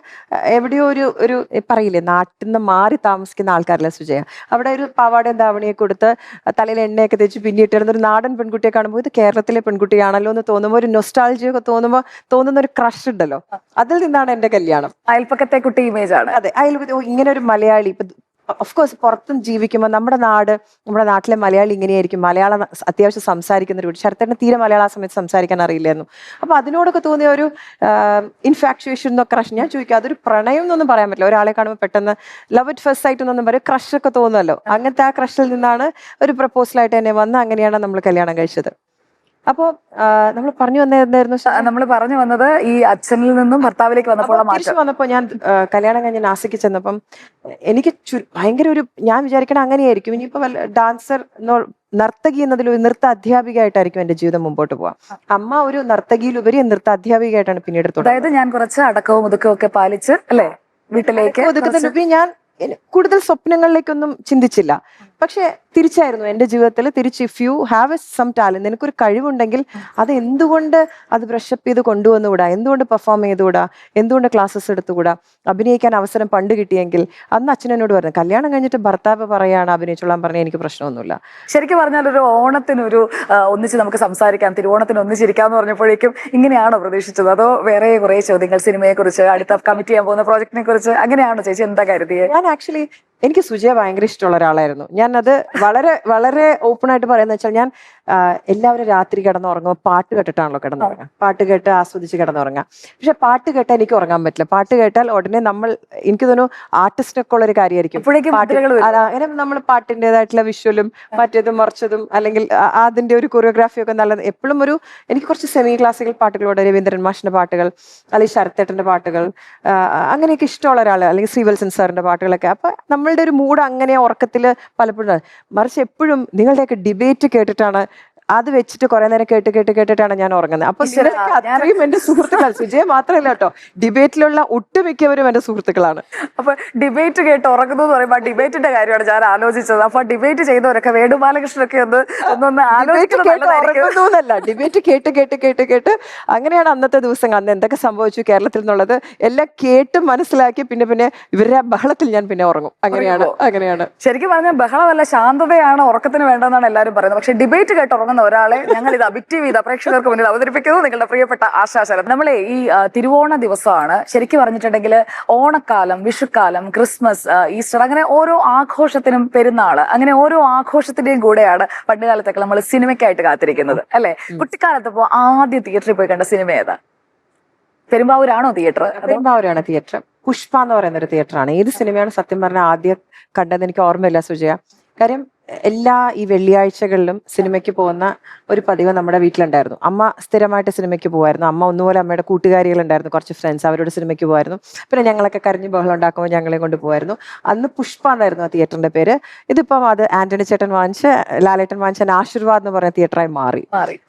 എവിടെയോ ഒരു പറയില്ലേ, നാട്ടിൽ നിന്ന് മാറി താമസിക്കുന്ന ആൾക്കാരല്ല സുജയ, അവിടെ ഒരു പാവാടയും ധാവണിയെ കൊടുത്ത് തലയിൽ എണ്ണയൊക്കെ തേച്ച് പിന്നിട്ടിരുന്ന ഒരു നാടൻ പെൺകുട്ടിയെ കാണുമ്പോൾ ഇത് കേരളത്തിലെ പെൺകുട്ടിയാണല്ലോ എന്ന് തോന്നുമ്പോൾ, ഒരു നൊസ്റ്റാൾജിയ ഒക്കെ തോന്നുന്ന ഒരു ക്രഷ് ഉണ്ടല്ലോ, അതിൽ നിന്നാണ് എന്റെ കല്യാണം. അയൽപ്പക്കത്തെ കുട്ടി ഇമേജ് ആണ്. അതെ, ഇങ്ങനെ ഒരു മലയാളി. ഇപ്പൊ ഓഫ് കോഴ്സ് പുറത്തും ജീവിക്കുമ്പോൾ നമ്മുടെ നാട്ടിലെ മലയാളി ഇങ്ങനെയായിരിക്കും, മലയാളം അത്യാവശ്യം സംസാരിക്കുന്ന ഒരു കുട്ടി. ശരത്തേട്ടന് തീരെ മലയാളം ആ സമയത്ത് സംസാരിക്കാൻ അറിയില്ലായിരുന്നു. അപ്പൊ അതിനോടൊക്കെ തോന്നിയ ഒരു ഇൻഫാക്ച്വേഷൻ എന്നോ ക്രഷ്, ഞാൻ ചോദിക്കും, അതൊരു പ്രണയം എന്നൊന്നും പറയാൻ പറ്റില്ല. ഒരാളെ കാണുമ്പോൾ പെട്ടെന്ന് ലവ് അറ്റ് ഫസ്റ്റ് സൈറ്റ് എന്നൊന്നും പറയും, ക്രഷ് ഒക്കെ തോന്നുമല്ലോ. അങ്ങനത്തെ ആ ക്രഷിൽ നിന്നാണ് ഒരു പ്രപ്പോസലായിട്ട് എന്നെ വന്ന്, അങ്ങനെയാണ് നമ്മൾ കല്യാണം കഴിച്ചത്. അപ്പോ നമ്മൾ പറഞ്ഞു വന്നതായിരുന്നു, നമ്മൾ പറഞ്ഞു വന്നത് ഈ അച്ഛനിൽ നിന്നും ഭർത്താവിലേക്ക് വന്നപ്പോൾ ഞാൻ കല്യാണം കഴിഞ്ഞ് നാസിക്ക് ചെന്നപ്പം എനിക്ക് ഭയങ്കര ഒരു, ഞാൻ വിചാരിക്കണം അങ്ങനെയായിരിക്കും, ഇനിയിപ്പോ ഡാൻസർ നർത്തകി എന്നതിൽ ഒരു നൃത്ത അധ്യാപികയായിട്ടായിരിക്കും എന്റെ ജീവിതം മുമ്പോട്ട് പോവാം. അമ്മ ഒരു നർത്തകിയിലുപരി നൃത്ത അധ്യാപികയായിട്ടാണ് പിന്നീട്. അതായത് ഞാൻ കുറച്ച് അടക്കവും ഒതുക്കവും ഒക്കെ പാലിച്ച് അല്ലെ വീട്ടിലേക്ക് ഒതുക്കത്തിലുപരി ഞാൻ കൂടുതൽ സ്വപ്നങ്ങളിലേക്കൊന്നും ചിന്തിച്ചില്ല. പക്ഷെ തിരിച്ചായിരുന്നു എൻ്റെ ജീവിതത്തിൽ തിരിച്ച്, if you have some talent, നിനക്കൊരു കഴിവുണ്ടെങ്കിൽ അത് എന്തുകൊണ്ട് അത് ബ്രഷപ്പ് ചെയ്ത് കൊണ്ടുവന്നുകൂടാ, എന്തുകൊണ്ട് പെർഫോം ചെയ്തുകൂടാ, എന്തുകൊണ്ട് ക്ലാസ്സസ് എടുത്തുകൂടാ, അഭിനയിക്കാൻ അവസരം പണ്ട് കിട്ടിയെങ്കിൽ. അന്ന് അച്ഛനോട് പറഞ്ഞു, കല്യാണം കഴിഞ്ഞിട്ട് ഭർത്താവ് പറയാണ് അഭിനയിച്ചോളാൻ പറഞ്ഞാൽ എനിക്ക് പ്രശ്നമൊന്നുമില്ല. ശരിക്കും പറഞ്ഞാൽ ഒരു ഓണത്തിനൊരു ഒന്നിച്ച് നമുക്ക് സംസാരിക്കാം, തിരുവോണത്തിന് ഒന്നിച്ചിരിക്കാന്ന് പറഞ്ഞപ്പോഴേക്കും ഇങ്ങനെയാണോ പ്രതീക്ഷിച്ചത്, അതോ വേറെ കുറെ ചോദ്യങ്ങൾ സിനിമയെ കുറിച്ച്, അടുത്ത കമ്മിറ്റ് ചെയ്യാൻ പോകുന്ന പ്രോജക്റ്റിനെ കുറിച്ച്, അങ്ങനെയാണോ ചേച്ചി എന്താ കരുതിയെ? ഞാൻ ആക്ച്വലി എനിക്ക് സുജയ ഭയങ്കര ഇഷ്ടമുള്ള ഒരാളായിരുന്നു. ഞാൻ അത് വളരെ വളരെ ഓപ്പൺ ആയിട്ട് പറയുന്നത് വെച്ചാൽ, ഞാൻ എല്ലാവരും രാത്രി കിടന്നുറങ്ങുമ്പോൾ പാട്ട് കേട്ടിട്ടാണല്ലോ കിടന്നുറങ്ങുക, പാട്ട് കേട്ട് ആസ്വദിച്ച് കിടന്നുറങ്ങുക. പക്ഷെ പാട്ട് കേട്ടാൽ എനിക്ക് ഉറങ്ങാൻ പറ്റില്ല. പാട്ട് കേട്ടാൽ ഉടനെ എനിക്ക് തോന്നുന്നു ആർട്ടിസ്റ്റിനൊക്കെ ഉള്ള ഒരു കാര്യമായിരിക്കും അങ്ങനെ നമ്മൾ പാട്ടിൻ്റെതായിട്ടുള്ള വിഷ്വലും മറ്റേതും മറിച്ചതും, അല്ലെങ്കിൽ അതിന്റെ ഒരു കൊറിയോഗ്രാഫി ഒക്കെ നല്ലത്. എപ്പോഴും എനിക്ക് കുറച്ച് സെമി ക്ലാസിക്കൽ പാട്ടുകളോട്, രവീന്ദ്രൻ മാഷിന്റെ പാട്ടുകൾ, അല്ലെങ്കിൽ ശരത്തേട്ടന്റെ പാട്ടുകൾ, അങ്ങനെയൊക്കെ ഇഷ്ടമുള്ള ഒരാൾ, അല്ലെങ്കിൽ ശ്രീവത്സൻ സാറിന്റെ പാട്ടുകളൊക്കെ. അപ്പൊ നമ്മളുടെ ഒരു മൂഡ് അങ്ങനെ ഉറക്കത്തിൽ പലപ്പോഴും, മറിച്ച് എപ്പോഴും നിങ്ങളുടെയൊക്കെ ഡിബേറ്റ് കേട്ടിട്ടാണ്, അത് വെച്ചിട്ട് കുറെ നേരം കേട്ടിട്ടാണ് ഞാൻ ഉറങ്ങുന്നത്. അപ്പൊ അത്രയും എന്റെ സുഹൃത്തുക്കൾ, സുജയ മാത്രമല്ല കേട്ടോ, ഡിബേറ്റിലുള്ള ഒട്ടുമിക്കവരും എന്റെ സുഹൃത്തുക്കളാണ്. അപ്പൊ ഡിബേറ്റ് കേട്ട് ഉറങ്ങുന്നു എന്ന് പറയുമ്പോൾ ഡിബേറ്റിന്റെ കാര്യമാണ് ഞാൻ ആലോചിച്ചത്. അപ്പൊ ഡിബേറ്റ് ചെയ്തവരൊക്കെ, വേണുബാലകൃഷ്ണനൊക്കെ ഒന്നൊന്ന് ആലോചിക്കുന്നതല്ല, ഡിബേറ്റ് കേട്ട് അങ്ങനെയാണ് അന്നത്തെ ദിവസങ്ങൾ. അന്ന് എന്തൊക്കെ സംഭവിച്ചു കേരളത്തിൽ എന്നുള്ളത് എല്ലാം കേട്ട് മനസ്സിലാക്കി പിന്നെ ഇവരുടെ ബഹളത്തിൽ ഞാൻ പിന്നെ ഉറങ്ങും. അങ്ങനെയാണ് ശരിക്കും പറഞ്ഞാൽ ബഹളമല്ല, ശാന്തതയാണ് ഉറക്കത്തിന് വേണ്ടതെന്നാണ് എല്ലാവരും പറയുന്നത്. പക്ഷെ ഡിബേറ്റ് കേട്ട് ഉറങ്ങുന്ന ഒരാളെ ഞങ്ങൾ ഇത് അബിക്റ്റീവ് ചെയ്ത് പ്രേക്ഷകർക്ക് മുന്നിൽ അവതരിപ്പിക്കുന്നു, നിങ്ങളുടെ പ്രിയപ്പെട്ട ആശാശരൻ. നമ്മളെ ഈ തിരുവോണ ദിവസമാണ് ശരിക്കും പറഞ്ഞിട്ടുണ്ടെങ്കിൽ ഓണക്കാലം, വിഷുക്കാലം, ക്രിസ്മസ്, ഈസ്റ്റർ, അങ്ങനെ ഓരോ ആഘോഷത്തിനും, പെരുന്നാള്, അങ്ങനെ ഓരോ ആഘോഷത്തിന്റെയും കൂടെയാണ് പണ്ട് കാലത്തൊക്കെ നമ്മൾ സിനിമയ്ക്കായിട്ട് കാത്തിരിക്കുന്നത് അല്ലെ? കുട്ടിക്കാലത്ത് ഇപ്പോ ആദ്യം തിയേറ്ററിൽ പോയി കണ്ട സിനിമ ഏതാ? പെരുമ്പാവൂരാണോ തിയേറ്റർ? പെരുമ്പാവൂരാണ് തിയേറ്റർ. പുഷ്പ എന്ന് പറയുന്ന ഒരു തിയേറ്ററാണ്. ഏത് സിനിമയാണ് സത്യം പറഞ്ഞാൽ ആദ്യം കണ്ടതെന്ന് എനിക്ക് ഓർമ്മയില്ല സുജയ. കാര്യം എല്ലാ ഈ വെള്ളിയാഴ്ചകളിലും സിനിമയ്ക്ക് പോകുന്ന ഒരു പതിവ് നമ്മുടെ വീട്ടിലുണ്ടായിരുന്നു. അമ്മ സ്ഥിരമായിട്ട് സിനിമയ്ക്ക് പോകുമായിരുന്നു. അമ്മ ഒന്നുപോലെ അമ്മയുടെ കൂട്ടുകാരികളുണ്ടായിരുന്നു, കുറച്ച് ഫ്രണ്ട്സ്, അവരോട് സിനിമയ്ക്ക് പോകുമായിരുന്നു. പിന്നെ ഞങ്ങളൊക്കെ കരഞ്ഞ് ബഹളം ഉണ്ടാക്കുമ്പോൾ ഞങ്ങളെ കൊണ്ട് പോകുമായിരുന്നു. അന്ന് പുഷ്പ എന്നായിരുന്നു ആ തിയേറ്ററിന്റെ പേര്. ഇതിപ്പം അത് ആന്റണി ചേട്ടൻ ലാലേട്ടൻ വാങ്ങിച്ച ആശീർവാദ് എന്ന് പറയുന്ന തിയേറ്ററായി മാറി.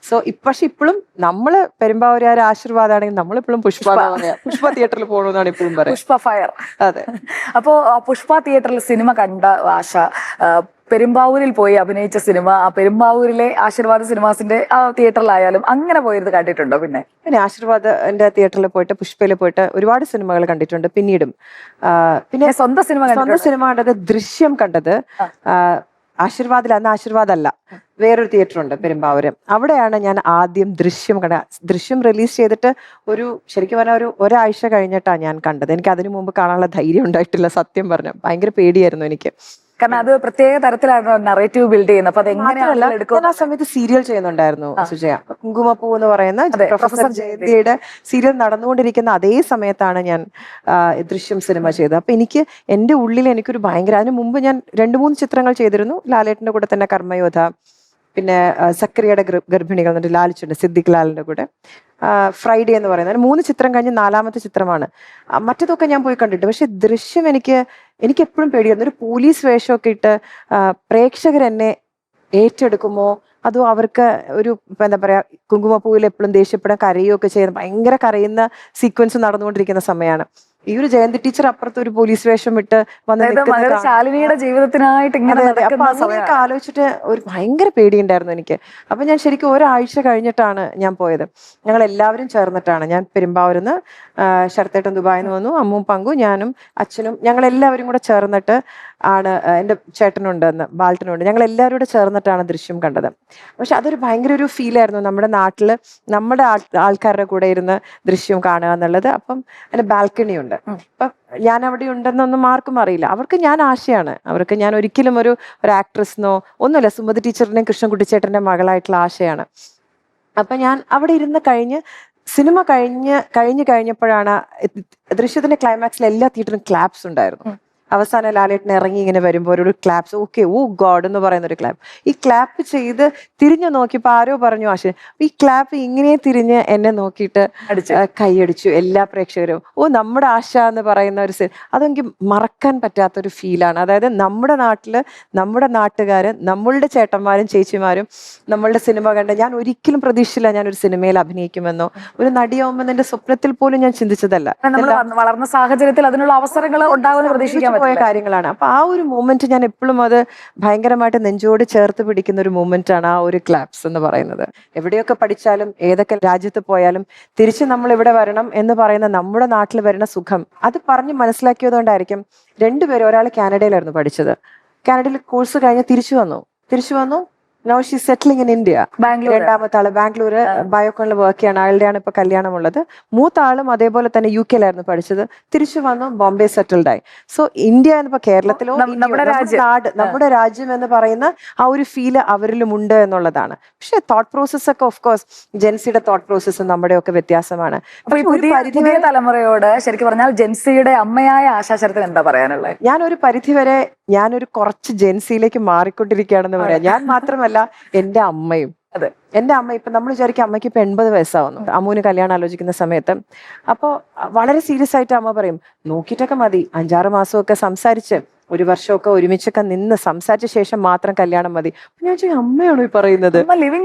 സോ പക്ഷെ ഇപ്പോഴും നമ്മള് പെരുമ്പാവൂരുകാർ ആശീർവാദാണെങ്കിൽ നമ്മളിപ്പോഴും പുഷ്പ തിയേറ്ററിൽ പോകണമെന്നാണ് ഇപ്പോഴും പറയുന്നത്. പുഷ്പ ഫയർ. അതെ. അപ്പോ പുഷ്പ തിയേറ്ററിൽ സിനിമ കണ്ട ആശ പെരുമ്പാവൂരിൽ പോയി അഭിനയിച്ച സിനിമ, ആ പെരുമ്പാവൂരിലെ ആശീർവാദ സിനിമാസിന്റെ ആ തിയേറ്ററിലായാലും അങ്ങനെ പോയിരുന്ന് കണ്ടിട്ടുണ്ടോ? പിന്നെ ആശീർവാദ് എന്റെ തിയേറ്ററിൽ പോയിട്ട്, പുഷ്പയിൽ പോയിട്ട് ഒരുപാട് സിനിമകൾ കണ്ടിട്ടുണ്ട്. പിന്നീടും പിന്നെ സ്വന്തം സിനിമ കണ്ടത് ദൃശ്യം കണ്ടത് ആശീർവാദിൽ, അന്ന് ആശീർവാദ് അല്ല, വേറൊരു തിയേറ്റർ ഉണ്ട് പെരുമ്പാവൂര്. അവിടെയാണ് ഞാൻ ആദ്യം ദൃശ്യം ദൃശ്യം റിലീസ് ചെയ്തിട്ട് ശരിക്കും പറഞ്ഞാൽ ഒരാഴ്ച കഴിഞ്ഞിട്ടാണ് ഞാൻ കണ്ടത്. എനിക്ക് അതിനു മുമ്പ് കാണാനുള്ള ധൈര്യം ഉണ്ടായിട്ടില്ല, സത്യം പറഞ്ഞു. ഭയങ്കര പേടിയായിരുന്നു എനിക്ക്. കാരണം അത് പ്രത്യേക തരത്തിലാണ് നറേറ്റീവ് ബിൽഡ് ചെയ്യുന്നത്. അപ്പൊ മാത്രമല്ല, ഞാൻ ആ സമയത്ത് സീരിയൽ ചെയ്യുന്നുണ്ടായിരുന്നു സുജയ. കുങ്കുമപ്പൂ എന്ന് പറയുന്ന പ്രൊഫസർ ജയന്തിയുടെ സീരിയൽ നടന്നുകൊണ്ടിരിക്കുന്ന അതേ സമയത്താണ് ഞാൻ ദൃശ്യം സിനിമ ചെയ്തത്. അപ്പൊ എന്റെ ഉള്ളിൽ എനിക്കൊരു ഭയങ്കര, അതിന് മുമ്പ് ഞാൻ 2-3 ചിത്രങ്ങൾ ചെയ്തിരുന്നു. ലാലേട്ടന്റെ കൂടെ തന്നെ കർമ്മയോധ, പിന്നെ സക്രിയയുടെ ഗർഭിണികൾ എന്നിട്ട് ലാലിച്ചുണ്ട് സിദ്ദിഖ് ലാലിന്റെ കൂടെ, ഫ്രൈഡേ എന്ന് പറയുന്നത്. 3 ചിത്രം കഴിഞ്ഞ് 4ാമത്തെ ചിത്രമാണ്. മറ്റതൊക്കെ ഞാൻ പോയി കണ്ടിട്ട്. പക്ഷെ ദൃശ്യം എനിക്ക് എപ്പോഴും പേടിയായിരുന്നു. ഒരു പോലീസ് വേഷമൊക്കെ ഇട്ട് പ്രേക്ഷകർ എന്നെ ഏറ്റെടുക്കുമോ, അതോ അവർക്ക് എന്താ പറയാ, കുങ്കുമപ്പൂവിൽ എപ്പോഴും ദേഷ്യപ്പെടാൻ കരയുകയൊക്കെ ചെയ്യുന്ന, ഭയങ്കര കരയുന്ന സീക്വൻസ് നടന്നുകൊണ്ടിരിക്കുന്ന സമയമാണ്. ഈ ഒരു ജയന്തി ടീച്ചർ അപ്പുറത്ത് ഒരു പോലീസ് വേഷം ഇട്ട് വന്ന് ശാലിനിയുടെ ജീവിതത്തിനായിട്ട് അങ്ങനെയൊക്കെ ആലോചിച്ചിട്ട് ഒരു ഭയങ്കര പേടിയുണ്ടായിരുന്നു എനിക്ക്. അപ്പൊ ഞാൻ ശരിക്കും ഒരാഴ്ച കഴിഞ്ഞിട്ടാണ് ഞാൻ പോയത്. ഞങ്ങൾ എല്ലാവരും ചേർന്നിട്ടാണ്. ഞാൻ പെരുമ്പാവൂരിന്ന്, ശരത്തേട്ടൻ ദുബായിൽ നിന്ന് വന്നു, അമ്മും പങ്കു, ഞാനും അച്ഛനും, ഞങ്ങൾ എല്ലാവരും കൂടെ ചേർന്നിട്ട് ആണ്, എൻ്റെ ചേട്ടനുണ്ട്, ബാൽട്ടനുണ്ട്, ഞങ്ങൾ എല്ലാവരും കൂടെ ചേർന്നിട്ടാണ് ദൃശ്യം കണ്ടത്. പക്ഷെ അതൊരു ഭയങ്കര ഒരു ഫീലായിരുന്നു, നമ്മുടെ നാട്ടില് നമ്മുടെ ആൾക്കാരുടെ കൂടെ ഇരുന്ന് ദൃശ്യം കാണുക എന്നുള്ളത്. അപ്പം അതിന്റെ ബാൽക്കണി ഉണ്ട്. അപ്പൊ ഞാൻ അവിടെ ഉണ്ടെന്നൊന്നും ആർക്കും അറിയില്ല. അവർക്ക് ഞാൻ ആശയാണ്. അവർക്ക് ഞാൻ ഒരിക്കലും ഒരു ആക്ട്രസ്നോ ഒന്നുമില്ല, സുമതി ടീച്ചറിന്റെയും കൃഷ്ണൻകുട്ടി ചേട്ടന്റെ മകളായിട്ടുള്ള ആശയാണ്. അപ്പൊ ഞാൻ അവിടെ ഇരുന്ന് സിനിമ കഴിഞ്ഞപ്പോഴാണ് ദൃശ്യത്തിന്റെ ക്ലൈമാക്സിൽ എല്ലാ തിയേറ്ററിലും ക്ലാപ്സ് ഉണ്ടായിരുന്നു. അവസാനം ലാലേട്ടൻ ഇറങ്ങി ഇങ്ങനെ വരുമ്പോൾ ഒരു ക്ലാപ്സ്, ഓക്കെ, ഓ ഗോഡ് എന്ന് പറയുന്ന ഒരു ക്ലാപ്പ്. ഈ ക്ലാപ്പ് ചെയ്ത് തിരിഞ്ഞു നോക്കിയപ്പോ ആരോ പറഞ്ഞു, ആശ ഈ ക്ലാപ്പ് ഇങ്ങനെ തിരിഞ്ഞ് എന്നെ നോക്കിയിട്ട് കൈയടിച്ചു എല്ലാ പ്രേക്ഷകരും. ഓ, നമ്മുടെ ആശ എന്ന് പറയുന്ന അതെനിക്ക് മറക്കാൻ പറ്റാത്തൊരു ഫീലാണ്. അതായത് നമ്മുടെ നാട്ടില് നമ്മുടെ നാട്ടുകാര്, നമ്മളുടെ ചേട്ടന്മാരും ചേച്ചിമാരും നമ്മളുടെ സിനിമ കണ്ട്, ഞാൻ ഒരിക്കലും പ്രതീക്ഷിച്ചില്ല ഞാൻ ഒരു സിനിമയിൽ അഭിനയിക്കുമെന്നോ ഒരു നടിയാവുമെന്ന് എന്റെ സ്വപ്നത്തിൽ പോലും ഞാൻ ചിന്തിച്ചതല്ല. വളർന്ന സാഹചര്യത്തിൽ അതിനുള്ള അവസരങ്ങൾ ഉണ്ടാകുമെന്ന് പ്രതീക്ഷിക്കാൻ പോയ കാര്യങ്ങളാണ്. അപ്പൊ ആ ഒരു മൂമെന്റ് ഞാൻ എപ്പോഴും അത് ഭയങ്കരമായിട്ട് നെഞ്ചോട് ചേർത്ത് പിടിക്കുന്ന ഒരു മൂമെന്റ് ആണ് ആ ഒരു ക്ലാപ്സ് എന്ന് പറയുന്നത്. എവിടെയൊക്കെ പഠിച്ചാലും ഏതൊക്കെ രാജ്യത്ത് പോയാലും തിരിച്ച് നമ്മൾ ഇവിടെ വരണം എന്ന് പറയുന്ന, നമ്മുടെ നാട്ടിൽ വരുന്ന സുഖം അത് പറഞ്ഞ് മനസ്സിലാക്കിയതുകൊണ്ടായിരിക്കും. രണ്ടുപേരും, ഒരാൾ കാനഡയിലായിരുന്നു പഠിച്ചത്, കാനഡയിൽ കോഴ്സ് കഴിഞ്ഞ് തിരിച്ചു വന്നു no she settling in India. രണ്ടാമത്തെ ആള് ബാംഗ്ലൂര് ബയോകോണിൽ വർക്ക് ചെയ്യാണ്. അയാളുടെയാണ് ഇപ്പൊ കല്യാണമുള്ളത്. മൂത്ത ആളും അതേപോലെ തന്നെ UK-ലായിരുന്നു പഠിച്ചത്, തിരിച്ചു വന്നു ബോംബെ സെറ്റിൽഡ് ആയി. സോ ഇന്ത്യ എന്നിപ്പോ കേരളത്തിലോ നമ്മുടെ രാജ്യം എന്ന് പറയുന്ന ആ ഒരു ഫീല് അവരിലും ഉണ്ട് എന്നുള്ളതാണ്. പക്ഷെ തോട്ട് പ്രോസസ് ഒക്കെ ഓഫ് കോഴ്സ് ജെൻസിയുടെ തോട്ട് പ്രോസസ്സും നമ്മുടെ ഒക്കെ വ്യത്യാസമാണ്. പുതിയ തലമുറയോട് ശരിക്കും പറഞ്ഞാൽ ജെൻസിയുടെ അമ്മയായ ആശാശരത്തിന് എന്താ പറയാനുള്ളത്? ഞാനൊരു പരിധിവരെ കുറച്ച് ജെൻസിയിലേക്ക് മാറിക്കൊണ്ടിരിക്കുകയാണെന്ന് പറയാം. ഞാൻ മാത്രമല്ല, എന്റെ അമ്മയും. എന്റെ അമ്മ ഇപ്പൊ നമ്മൾ വിചാരിക്കും അമ്മയ്ക്ക് ഇപ്പൊ 80 വയസ്സാവുന്നു. അമ്മൂന് കല്യാണം ആലോചിക്കുന്ന സമയത്ത് അപ്പൊ വളരെ സീരിയസ് ആയിട്ട് അമ്മ പറയും, നോക്കിയിട്ടൊക്കെ മതി, 5-6 മാസമൊക്കെ സംസാരിച്ച് 1 വർഷമൊക്കെ ഒരുമിച്ചൊക്കെ നിന്ന് സംസാരിച്ച ശേഷം മാത്രം കല്യാണം മതി. ഞാൻ അമ്മയാണോ ഈ പറയുന്നത്?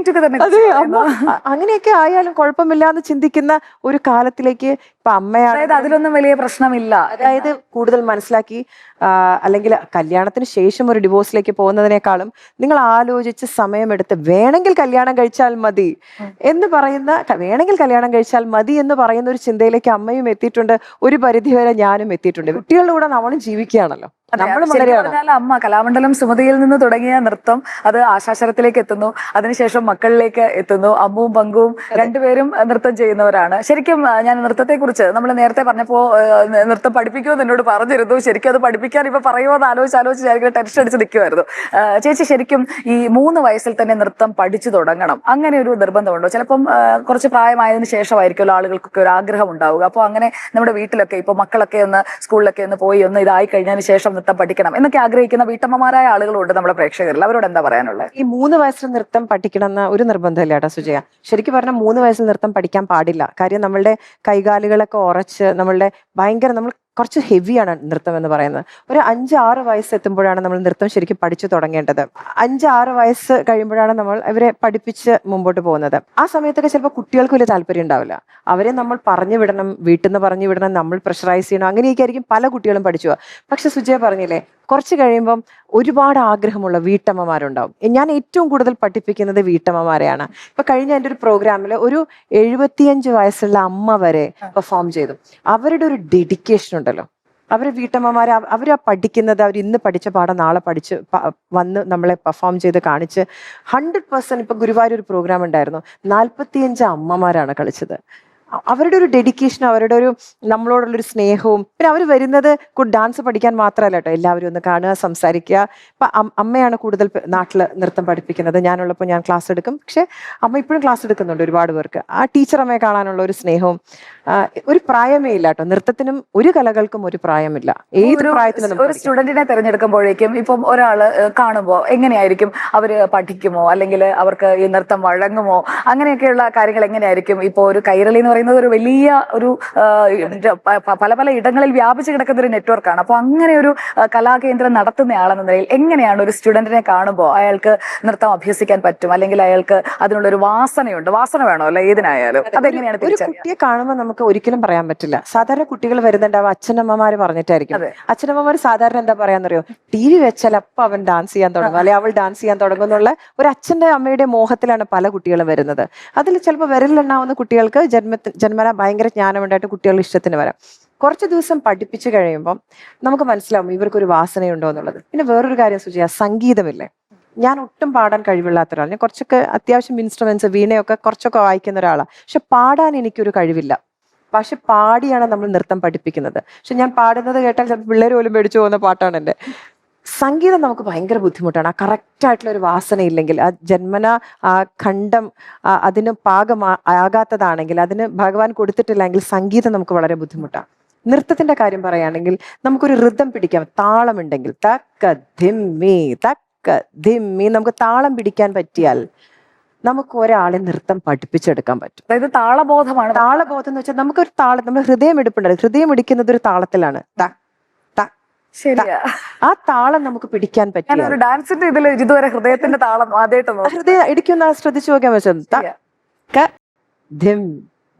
അതെ, അമ്മ അങ്ങനെയൊക്കെ ആയാലും കുഴപ്പമില്ല എന്ന് ചിന്തിക്കുന്ന ഒരു കാലത്തിലേക്ക് ഇപ്പൊ അമ്മയാണ്. അതിലൊന്നും വലിയ പ്രശ്നമില്ല. അതായത് കൂടുതൽ മനസ്സിലാക്കി, അല്ലെങ്കിൽ കല്യാണത്തിന് ശേഷം ഒരു ഡിവോഴ്സിലേക്ക് പോകുന്നതിനേക്കാളും നിങ്ങൾ ആലോചിച്ച് സമയമെടുത്ത് വേണമെങ്കിൽ കല്യാണം കഴിച്ചാൽ മതി എന്ന് പറയുന്ന, വേണമെങ്കിൽ കല്യാണം കഴിച്ചാൽ മതി എന്ന് പറയുന്ന ഒരു ചിന്തയിലേക്ക് അമ്മയും എത്തിയിട്ടുണ്ട്. ഒരു പരിധിവരെ ഞാനും എത്തിയിട്ടുണ്ട്. കുട്ടികളുടെ കൂടെ നമ്മളും ജീവിക്കുകയാണല്ലോ. അമ്മ കലാമണ്ഡലം സുമതിയിൽ നിന്ന് തുടങ്ങിയ നൃത്തം അത് ആശാശരത്തിലേക്ക് എത്തുന്നു, അതിനുശേഷം മക്കളിലേക്ക് എത്തുന്നു. അമ്മുവും പങ്കുവും രണ്ടുപേരും നൃത്തം ചെയ്യുന്നവരാണ്. ശരിക്കും ഞാൻ നൃത്തത്തെ കുറിച്ച് നമ്മൾ നേരത്തെ പറഞ്ഞപ്പോ നൃത്തം പഠിപ്പിക്കുമെന്ന് എന്നോട് പറഞ്ഞിരുന്നു. ശരിക്കും അത് പഠിപ്പിക്കാൻ ഇപ്പൊ പറയുമോ എന്ന് ആലോചിച്ച് ഞാൻ ടെൻഷൻ അടിച്ച് നിൽക്കുമായിരുന്നു. ചേച്ചി, ശരിക്കും ഈ 3 വയസ്സിൽ തന്നെ നൃത്തം പഠിച്ചു തുടങ്ങണം, അങ്ങനെ ഒരു നിർബന്ധമുണ്ടോ? ചിലപ്പം കുറച്ച് പ്രായമായതിനു ശേഷമായിരിക്കുമല്ലോ ആളുകൾക്കൊക്കെ ഒരു ആഗ്രഹം ഉണ്ടാവുക. അപ്പോൾ അങ്ങനെ നമ്മുടെ വീട്ടിലൊക്കെ ഇപ്പൊ മക്കളൊക്കെ ഒന്ന് സ്കൂളിലൊക്കെ ഒന്ന് പോയി ഒന്ന് ഇതായി കഴിഞ്ഞതിന് ശേഷം നൃത്തം പഠിക്കണം എന്നൊക്കെ ആഗ്രഹിക്കുന്ന വീട്ടമ്മമാരായ ആളുകളുണ്ട് നമ്മുടെ പ്രേക്ഷകരിൽ. അവരോട് എന്താ പറയാനുള്ളത്? ഈ 3 വയസ്സിൽ നൃത്തം പഠിക്കണം എന്ന ഒരു നിർബന്ധമില്ല കേട്ടോ സുജയ. ശരിക്കും പറഞ്ഞാൽ 3 വയസ്സിൽ നൃത്തം പഠിക്കാൻ പാടില്ല. കാര്യം നമ്മളുടെ കൈകാലുകളൊക്കെ ഉറച്ച് നമ്മളുടെ നമ്മൾ കുറച്ച് ഹെവിയാണ് നൃത്തം എന്ന് പറയുന്നത്. ഒരു 5-6 വയസ്സ് എത്തുമ്പോഴാണ് നമ്മൾ നൃത്തം ശരിക്കും പഠിച്ചു തുടങ്ങേണ്ടത്. 5-6 വയസ്സ് കഴിയുമ്പോഴാണ് നമ്മൾ ഇവരെ പഠിപ്പിച്ച് മുമ്പോട്ട് പോകുന്നത്. ആ സമയത്തൊക്കെ ചിലപ്പോൾ കുട്ടികൾക്ക് വലിയ താല്പര്യം ഉണ്ടാവില്ല. അവരെ നമ്മൾ പറഞ്ഞു വിടണം, വീട്ടിൽ നിന്ന് പറഞ്ഞു വിടണം, നമ്മൾ പ്രഷറൈസ് ചെയ്യണം, അങ്ങനെയൊക്കെ ആയിരിക്കും പല കുട്ടികളും പഠിച്ചു പോവുക. പക്ഷെ സുജയ പറഞ്ഞില്ലേ, കുറച്ച് കഴിയുമ്പം ഒരുപാട് ആഗ്രഹമുള്ള വീട്ടമ്മമാരുണ്ടാവും. ഞാൻ ഏറ്റവും കൂടുതൽ പഠിപ്പിക്കുന്നത് വീട്ടമ്മമാരെയാണ്. ഇപ്പൊ കഴിഞ്ഞ എൻ്റെ ഒരു പ്രോഗ്രാമിൽ ഒരു 75 വയസ്സുള്ള അമ്മ വരെ പെർഫോം ചെയ്തു. അവരുടെ ഒരു ഡെഡിക്കേഷൻ ഉണ്ടല്ലോ, അവര് വീട്ടമ്മമാരെ അവരാ പഠിക്കുന്നത്, അവർ ഇന്ന് പഠിച്ച പാഠം നാളെ പഠിച്ച് വന്ന് നമ്മളെ പെർഫോം ചെയ്ത് കാണിച്ച് 100%. ഇപ്പൊ ഗുരുവായൂർ ഒരു പ്രോഗ്രാം ഉണ്ടായിരുന്നു, 45 അമ്മമാരാണ് കളിച്ചത്. അവരുടെ ഒരു ഡെഡിക്കേഷൻ, അവരുടെ ഒരു നമ്മളോടുള്ളൊരു സ്നേഹവും, പിന്നെ അവർ വരുന്നത് ഡാൻസ് പഠിക്കാൻ മാത്രമല്ല കേട്ടോ, എല്ലാവരും ഒന്ന് കാണുക, സംസാരിക്കുക. ഇപ്പൊ അമ്മയാണ് കൂടുതൽ നാട്ടിൽ നൃത്തം പഠിപ്പിക്കുന്നത്. ഞാനുള്ളപ്പോൾ ഞാൻ ക്ലാസ് എടുക്കും, പക്ഷെ അമ്മ ഇപ്പോഴും ക്ലാസ് എടുക്കുന്നുണ്ട് ഒരുപാട് പേർക്ക്. ആ ടീച്ചർ അമ്മയെ കാണാനുള്ള ഒരു സ്നേഹവും, ഒരു പ്രായമേ ഇല്ല കേട്ടോ. നൃത്തത്തിനും ഒരു കലകൾക്കും ഒരു പ്രായമില്ല, ഏത് പ്രായത്തിലും. ഒരു സ്റ്റുഡന്റിനെ തിരഞ്ഞെടുക്കുമ്പോഴേക്കും ഇപ്പം ഒരാള് കാണുമ്പോൾ എങ്ങനെയായിരിക്കും അവര് പഠിക്കുമോ, അല്ലെങ്കിൽ അവർക്ക് ഈ നൃത്തം വഴങ്ങുമോ, അങ്ങനെയൊക്കെയുള്ള കാര്യങ്ങൾ എങ്ങനെയായിരിക്കും? ഇപ്പൊ ഒരു കൈരളി എന്ന് പറയുന്നത് ഒരു വലിയ ഒരു പല പല ഇടങ്ങളിൽ വ്യാപിച്ചു കിടക്കുന്ന ഒരു നെറ്റ്വർക്കാണ്. അപ്പൊ അങ്ങനെ ഒരു കലാകേന്ദ്രം നടത്തുന്നയാളെന്ന നിലയിൽ എങ്ങനെയാണ് ഒരു സ്റ്റുഡന്റിനെ കാണുമ്പോൾ അയാൾക്ക് നൃത്തം അഭ്യസിക്കാൻ പറ്റും, അല്ലെങ്കിൽ അയാൾക്ക് അതിനുള്ള ഒരു വാസനയുണ്ട്? വാസന വേണോ അല്ലെ ഏതിനായാലും? അതെങ്ങനെയാണ് ഒരു കുട്ടിയെ കാണുമ്പോൾ നമുക്ക് ഒരിക്കലും പറയാൻ പറ്റില്ല. സാധാരണ കുട്ടികൾ വരുന്നുണ്ടാവും, അച്ഛനമ്മമാര് പറഞ്ഞിട്ടായിരിക്കും. അച്ഛനമ്മമാര് സാധാരണ എന്താ പറയാന്നറിയോ, TV വെച്ചാൽ അപ്പൊ അവൻ ഡാൻസ് ചെയ്യാൻ തുടങ്ങും, അല്ലെ അവൾ ഡാൻസ് ചെയ്യാൻ തുടങ്ങും എന്നുള്ള ഒരു അച്ഛന്റെ അമ്മയുടെ മോഹത്തിലാണ് പല കുട്ടികളും വരുന്നത്. അതിൽ ചിലപ്പോൾ വിരലിലെണ്ണാവുന്ന കുട്ടികൾക്ക് ജന്മന ഭയങ്കര ജ്ഞാനമുണ്ടായിട്ട് കുട്ടികളുടെ ഇഷ്ടത്തിന് വരാം. കുറച്ച് ദിവസം പഠിപ്പിച്ചു കഴിയുമ്പം നമുക്ക് മനസ്സിലാവും ഇവർക്കൊരു വാസനയുണ്ടോ എന്നുള്ളത്. പിന്നെ വേറൊരു കാര്യം സുജയ, സംഗീതമില്ലേ, ഞാൻ ഒട്ടും പാടാൻ കഴിവില്ലാത്ത ഒരാൾ. ഞാൻ കുറച്ചൊക്കെ അത്യാവശ്യം ഇൻസ്ട്രുമെന്റ്സ്, വീണയൊക്കെ കുറച്ചൊക്കെ വായിക്കുന്ന ഒരാളാണ്. പക്ഷെ പാടാൻ എനിക്കൊരു കഴിവില്ല. പക്ഷെ പാടിയാണ് നമ്മൾ നൃത്തം പഠിപ്പിക്കുന്നത്. പക്ഷെ ഞാൻ പാടുന്നത് കേട്ടാൽ ചിലപ്പോൾ പിള്ളേർ പോലും മേടിച്ചു പോകുന്ന പാട്ടാണ് എൻ്റെ. സംഗീതം നമുക്ക് ഭയങ്കര ബുദ്ധിമുട്ടാണ്. ആ കറക്റ്റ് ആയിട്ടുള്ള ഒരു വാസന ഇല്ലെങ്കിൽ, ആ ജന്മന ആ ഖണ്ഡം അതിന് ആകാത്തതാണെങ്കിൽ, അതിന് ഭഗവാൻ കൊടുത്തിട്ടില്ലെങ്കിൽ സംഗീതം നമുക്ക് വളരെ ബുദ്ധിമുട്ടാണ്. നൃത്തത്തിന്റെ കാര്യം പറയുകയാണെങ്കിൽ നമുക്കൊരു ഋതം പിടിക്കാം, താളമുണ്ടെങ്കിൽ, തക്ക ധിമ്മി തക്ക ധിമ്മി, നമുക്ക് താളം പിടിക്കാൻ പറ്റിയാൽ നമുക്ക് ഒരാളെ നൃത്തം പഠിപ്പിച്ചെടുക്കാൻ പറ്റും. അതായത് താളബോധമാണ്. താളബോധം എന്ന് വെച്ചാൽ നമുക്കൊരു താളം, നമ്മൾ ഹൃദയം എടുപ്പുണ്ടല്ലോ, ഹൃദയം ഇടിക്കുന്നത് ഒരു താളത്തിലാണ്. ശരിയാ, ആ താളം നമുക്ക് പിടിക്കാൻ പറ്റും. ഒരു ഡാൻസിന്റെ ഇതിൽ ഇതുവരെ ഹൃദയത്തിന്റെ താളം ആദ്യമായിട്ട് ഹൃദയം ഇടിക്കുന്ന ശ്രദ്ധിച്ചു നോക്കാൻ പറ്റും.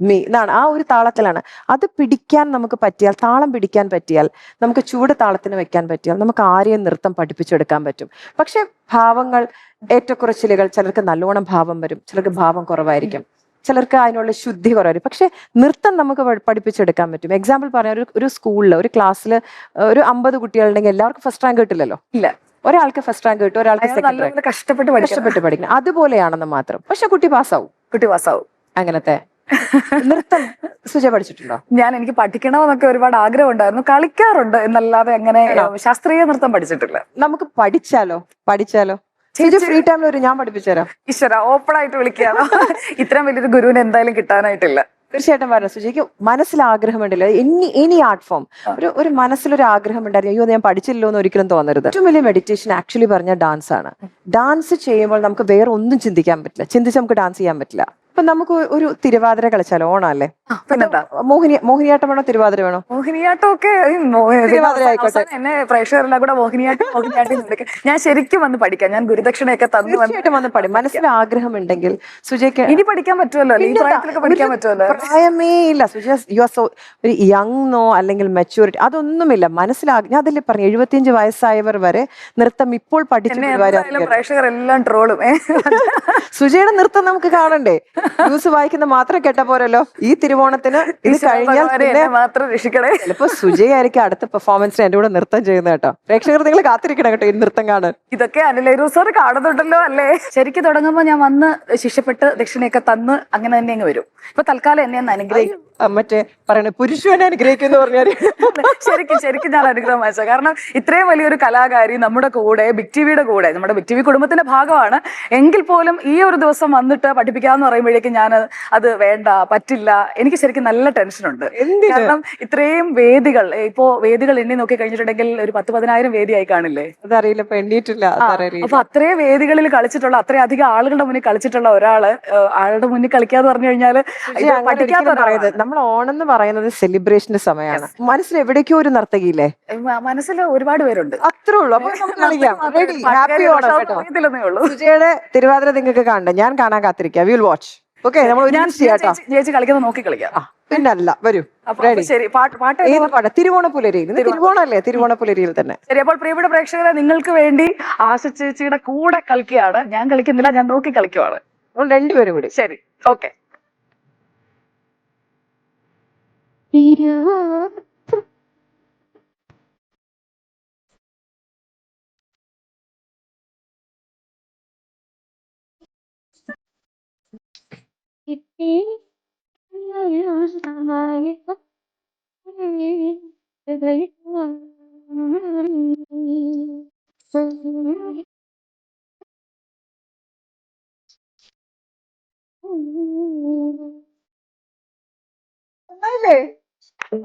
എന്നാണ് ആ ഒരു താളത്തിലാണ്. അത് പിടിക്കാൻ നമുക്ക് പറ്റിയാൽ, താളം പിടിക്കാൻ പറ്റിയാൽ, നമുക്ക് ചൂട് താളത്തിന് വെക്കാൻ പറ്റിയാൽ നമുക്ക് ആരെയും നൃത്തം പഠിപ്പിച്ചെടുക്കാൻ പറ്റും. പക്ഷെ ഭാവങ്ങൾ, ഏറ്റക്കുറച്ചിലുകൾ, ചിലർക്ക് നല്ലോണം ഭാവം വരും, ചിലർക്ക് ഭാവം കുറവായിരിക്കും, ചിലർക്ക് അതിനുള്ള ശുദ്ധി കുറവായിരിക്കും. പക്ഷെ നൃത്തം നമുക്ക് പഠിപ്പിച്ചെടുക്കാൻ പറ്റും. എക്സാമ്പിൾ പറഞ്ഞാൽ ഒരു സ്കൂളിൽ, ഒരു ക്ലാസ്സിൽ ഒരു 50 കുട്ടികളുണ്ടെങ്കിൽ എല്ലാവർക്കും ഫസ്റ്റ് റാങ്ക് കിട്ടില്ലല്ലോ. ഇല്ല, ഒരാൾക്ക് ഫസ്റ്റ് റാങ്ക് കിട്ടും, ഒരാൾക്ക് സെക്കൻഡ് റാങ്ക്. കഷ്ടപ്പെട്ട് പഠിക്കണം, അതുപോലെയാണെന്ന് മാത്രം. പക്ഷെ കുട്ടി പാസ്സാവും. അങ്ങനത്തെ നൃത്തം സുജ പഠിച്ചിട്ടുണ്ടോ? എനിക്ക് പഠിക്കണമെന്നൊക്കെ ഒരുപാട് ആഗ്രഹം ഉണ്ടായിരുന്നു, കളിക്കാറുണ്ട് എന്നല്ലാതെ അങ്ങനെ ശാസ്ത്രീയ നൃത്തം പഠിച്ചിട്ടില്ല. നമുക്ക് പഠിച്ചാലോ? ഫ്രീ ടൈമിൽ ഞാൻ പഠിപ്പിച്ചുതരാം. ഈശ്വര, ഓപ്പൺ ആയിട്ട് വിളിക്കാനോ? ഇത്രയും വലിയൊരു ഗുരുവിനെ എന്തായാലും കിട്ടാനായിട്ടില്ല. തീർച്ചയായിട്ടും പറഞ്ഞു സുജിക്ക് മനസ്സിൽ ആഗ്രഹമുണ്ടല്ലോ, എനി ആർട്ട് ഫോം, ഒരു മനസ്സിലൊരു ആഗ്രഹം ഉണ്ടായിരുന്നു, അയ്യോ ഞാൻ പഠിച്ചില്ലോ എന്ന് ഒരിക്കലും തോന്നരുത്. ഏറ്റവും വലിയ മെഡിറ്റേഷൻ ആക്ച്വലി പറഞ്ഞ ഡാൻസ് ആണ്. ഡാൻസ് ചെയ്യുമ്പോൾ നമുക്ക് വേറെ ഒന്നും ചിന്തിക്കാൻ പറ്റില്ല, ചിന്തിച്ച് നമുക്ക് ഡാൻസ് ചെയ്യാൻ പറ്റില്ല. അപ്പൊ നമുക്ക് ഒരു തിരുവാതിര കളിച്ചാലോ? ഓണം അല്ലേ? മോഹിനിയാട്ടം വേണോ തിരുവാതിര വേണോ? മോഹിനിയാട്ടം ഒക്കെ എന്നെ പ്രേക്ഷകരെല്ലാം കൂടെ മോഹിനിയാട്ടം ഞാൻ ശരിക്കും വന്ന് പഠിക്കാം. ഞാൻ ഗുരുദക്ഷിണയൊക്കെ തീർച്ചയായിട്ടും വന്ന് പഠിക്കും. മനസ്സിൽ ആഗ്രഹമുണ്ടെങ്കിൽ സുജയ്ക്ക് ഇനി പഠിക്കാൻ പറ്റുമല്ലോ, ഈ പ്രായത്തിലൊക്കെ പഠിക്കാൻ പറ്റുമല്ലോ. പ്രായമേ ഇല്ല സുജ, യു ആർ സോ ഒരു യങ്ങോ അല്ലെങ്കിൽ മെച്യൂരിറ്റി അതൊന്നുമില്ല. ഞാൻ അതിൽ പറഞ്ഞു 75 വയസ്സായവർ വരെ നൃത്തം ഇപ്പോൾ പഠിച്ചു. പ്രേക്ഷകരെല്ലാം ട്രോളും. സുജയുടെ നൃത്തം നമുക്ക് കാണണ്ടേ? ന്യൂസ് വായിക്കുന്ന മാത്രം കേട്ട പോരല്ലോ. ഈ തിരുവോണത്തിന് ഇത് കഴിഞ്ഞാൽ മാത്രം രക്ഷിക്കണേ. ചിലപ്പോ സുജയായിരിക്കും അടുത്ത പെർഫോമൻസിന് എന്റെ കൂടെ നൃത്തം ചെയ്യുന്നത് കേട്ടോ. പ്രേക്ഷകർ നിങ്ങൾ കാത്തിരിക്കണം കേട്ടോ ഈ നൃത്തം കാണാൻ. ഇതൊക്കെ അനിലേരു സാർ കാണുന്നുണ്ടല്ലോ അല്ലേ? ശരിക്കും തുടങ്ങുമ്പോൾ ഞാൻ വന്ന് ശിഷ്യപ്പെട്ട് ദക്ഷിണയൊക്കെ തന്ന് അങ്ങനെ തന്നെ അങ്ങ് വരും. ഇപ്പൊ തൽക്കാലം എന്നെ ഒന്ന് അനുഗ്രഹിക്കും. മറ്റേ പറയണ പുരുഷനെ അനുഗ്രഹിക്കുന്നു പറഞ്ഞാല് ശരിക്കും ഞാൻ അനുഗ്രഹം വായിച്ച. കാരണം ഇത്രയും വലിയൊരു കലാകാരി നമ്മുടെ കൂടെ, ബിഗ് ടിവിയുടെ കൂടെ, നമ്മുടെ ബിഗ് ടിവി കുടുംബത്തിന്റെ ഭാഗമാണ്. എങ്കിൽ പോലും ഈ ഒരു ദിവസം വന്നിട്ട് പഠിപ്പിക്കാന്ന് പറയുമ്പോഴേ പറയുമ്പോഴേക്കും ഞാൻ അത് വേണ്ട, പറ്റില്ല, എനിക്ക് ശരിക്കും നല്ല ടെൻഷനുണ്ട്. കാരണം ഇത്രയും വേദികൾ, ഇപ്പോ വേദികൾ എണ്ണി നോക്കി കഴിഞ്ഞിട്ടുണ്ടെങ്കിൽ ഒരു 10,000-10,000 വേദിയായി കാണില്ലേ? അതറിയില്ല, ഇപ്പൊ എണ്ണീട്ടില്ല. അപ്പൊ അത്രയും വേദികളിൽ കളിച്ചിട്ടുള്ള, അത്രയധികം ആളുകളുടെ മുന്നിൽ കളിച്ചിട്ടുള്ള ഒരാള് ആളുടെ മുന്നിൽ കളിക്കാന്ന് പറഞ്ഞു കഴിഞ്ഞാൽ പഠിക്കാത്ത പറയുന്നത് നമ്മൾ ഓണം എന്ന് പറയുന്നത് സെലിബ്രേഷന്റെ സമയമാണ്. മനസ്സിൽ എവിടേക്കോ ഒരു നർത്തകിയില്ലേ? മനസ്സിൽ ഒരുപാട് പേരുണ്ട്. അത്രേ ഉള്ളൂ. അപ്പൊ നമുക്ക് കളിക്കാം. Ready? Happy ഓണം കേട്ടോ. ഉള്ളൂ. സുജയുടെ തിരുവാതിര നിങ്ങൾക്ക് കാണണ്ട, ഞാൻ കാണാൻ കാത്തിരിക്കാം. Will watch. ഓക്കെ, നമ്മൾ ചേച്ചി കളിക്കുന്നത് നോക്കി കളിക്കാം. പിന്നല്ല, വരൂ. ശരി, പാട്ട് ഏത് പാട്ട്? തിരുവോണപ്പുലരിയിൽ. ഇന്ന് തിരുവോണല്ലേ? തിരുവോണപ്പുലരിയിൽ തന്നെ. ശരി, അപ്പോൾ പ്രിയപ്പെട്ട പ്രേക്ഷകരെ, നിങ്ങൾക്ക് വേണ്ടി ആശ ചേച്ചിയുടെ കൂടെ കളിക്കുകയാണ്. ഞാൻ കളിക്കുന്നില്ല, ഞാൻ നോക്കി കളിക്കുവാണ്. രണ്ടുപേരും കൂടി. ശരി, ഓക്കെ.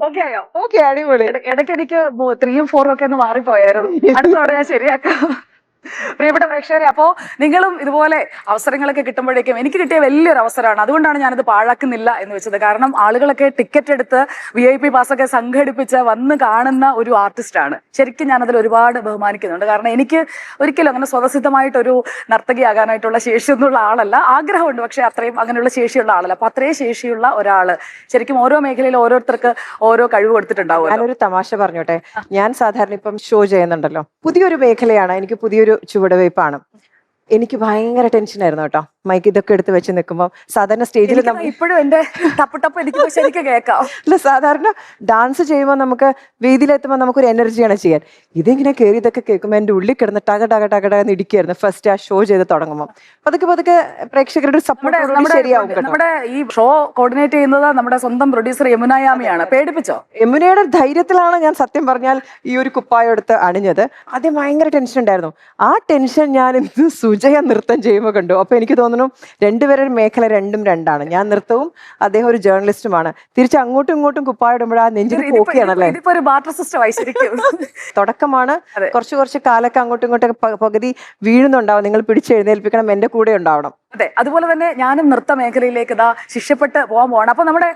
ഓക്കെ ആയോ? ഓക്കെ, അടിപൊളി. ഇടയ്ക്ക് എനിക്ക് 3ഉം 4ഉം ഒക്കെ ഒന്ന് മാറിപ്പോയായിരുന്നു. അടുത്തോടെ ഞാൻ ശരിയാക്കാം. പ്രിയപ്പെട്ട പ്രേക്ഷകരെ, അപ്പോ നിങ്ങളും ഇതുപോലെ അവസരങ്ങളൊക്കെ കിട്ടുമ്പോഴേക്കും, എനിക്ക് കിട്ടിയ വലിയൊരു അവസരമാണ്, അതുകൊണ്ടാണ് ഞാനത് പാഴാക്കുന്നില്ല എന്ന് വെച്ചത്. കാരണം ആളുകളൊക്കെ ടിക്കറ്റ് എടുത്ത് VIP പാസ്സൊക്കെ സംഘടിപ്പിച്ച് വന്ന് കാണുന്ന ഒരു ആർട്ടിസ്റ്റാണ്. ശരിക്കും ഞാനതിൽ ഒരുപാട് ബഹുമാനിക്കുന്നുണ്ട്. കാരണം എനിക്ക് ഒരിക്കലും അങ്ങനെ സ്വതസിദ്ധമായിട്ടൊരു നർത്തകിയാകാനായിട്ടുള്ള ശേഷിയൊന്നുള്ള ആളല്ല. ആഗ്രഹമുണ്ട്, പക്ഷെ അത്രയും അങ്ങനെയുള്ള ശേഷിയുള്ള ആളല്ല. അപ്പൊ അത്രയും ശേഷിയുള്ള ഒരാള് ശരിക്കും ഓരോ മേഖലയിൽ ഓരോരുത്തർക്ക് ഓരോ കഴിവ് കൊടുത്തിട്ടുണ്ടാവും. ഞാനൊരു തമാശ പറഞ്ഞോട്ടെ. ഞാൻ സാധാരണ ഇപ്പം ഷോ ചെയ്യുന്നുണ്ടല്ലോ, പുതിയൊരു മേഖലയാണ്, എനിക്ക് പുതിയൊരു ചുവടുവയ്പ്പാണ്. എനിക്ക് ഭയങ്കര ടെൻഷനായിരുന്നു കേട്ടോ, മൈക്ക് ഇതൊക്കെ എടുത്ത് വെച്ച് നിൽക്കുമ്പോൾ. സാധാരണ സ്റ്റേജിൽ ഇപ്പോഴും എന്റെ ടപ്പ് എനിക്ക് ശരിക്കും കേൾക്കാം. അല്ല, സാധാരണ ഡാൻസ് ചെയ്യുമ്പോൾ നമുക്ക് വേദിയിലെത്തുമ്പോൾ നമുക്കൊരു എനർജിയാണ് ചെയ്യാൻ. ഇതിങ്ങനെ കയറി ഇതൊക്കെ കേൾക്കുമ്പോൾ എൻ്റെ ഉള്ളിൽ കിടന്ന് ടക ടക ടക ടക ഇടിക്കായിരുന്നു ഫസ്റ്റ് ആ ഷോ ചെയ്ത് തുടങ്ങുമ്പോൾ. പതുക്കെ പതുക്കെ പ്രേക്ഷകരുടെ സപ്പോർട്ട് ശരിയാവും. നമ്മുടെ ഈ ഷോ കോർഡിനേറ്റ് ചെയ്യുന്നത് നമ്മുടെ സ്വന്തം പ്രൊഡ്യൂസർ യമുനയാമിയാണ്. പേടിപ്പിച്ചോ? യമുനയുടെ ധൈര്യത്തിലാണ് ഞാൻ സത്യം പറഞ്ഞാൽ ഈ ഒരു കുപ്പായം എടുത്ത് അണിഞ്ഞത്. ആദ്യം ഭയങ്കര ടെൻഷൻ ഉണ്ടായിരുന്നു. ആ ടെൻഷൻ ഞാൻ ഇന്ന് സുജയ നൃത്തം ചെയ്യുമ്പോൾ കണ്ടു. അപ്പൊ എനിക്ക് തോന്നുന്നു രണ്ടുപേരുടെ മേഖല രണ്ടും രണ്ടാണ്. ഞാൻ നൃത്തവും അദ്ദേഹം ഒരു ജേർണലിസ്റ്റുമാണ്. തിരിച്ച് അങ്ങോട്ടും ഇങ്ങോട്ടും കുപ്പായം ഇടുമ്പോൾ ആ നെഞ്ചിൽ പോക്കിയാണല്ലേ. തുടക്കമാണ്. കുറച്ച് കാലൊക്കെ അങ്ങോട്ടും ഇങ്ങോട്ടൊക്കെ പകുതി വീഴുന്നുണ്ടാവും. നിങ്ങൾ പിടിച്ചെഴുന്നേൽപ്പിക്കണം, എന്റെ കൂടെ ഉണ്ടാവണം. അതെ, അതുപോലെ തന്നെ ഞാനും നൃത്ത മേഖലയിലേക്ക് ശിഷ്യപ്പെട്ട് പോകാൻ പോകണം. അപ്പൊ നമ്മുടെ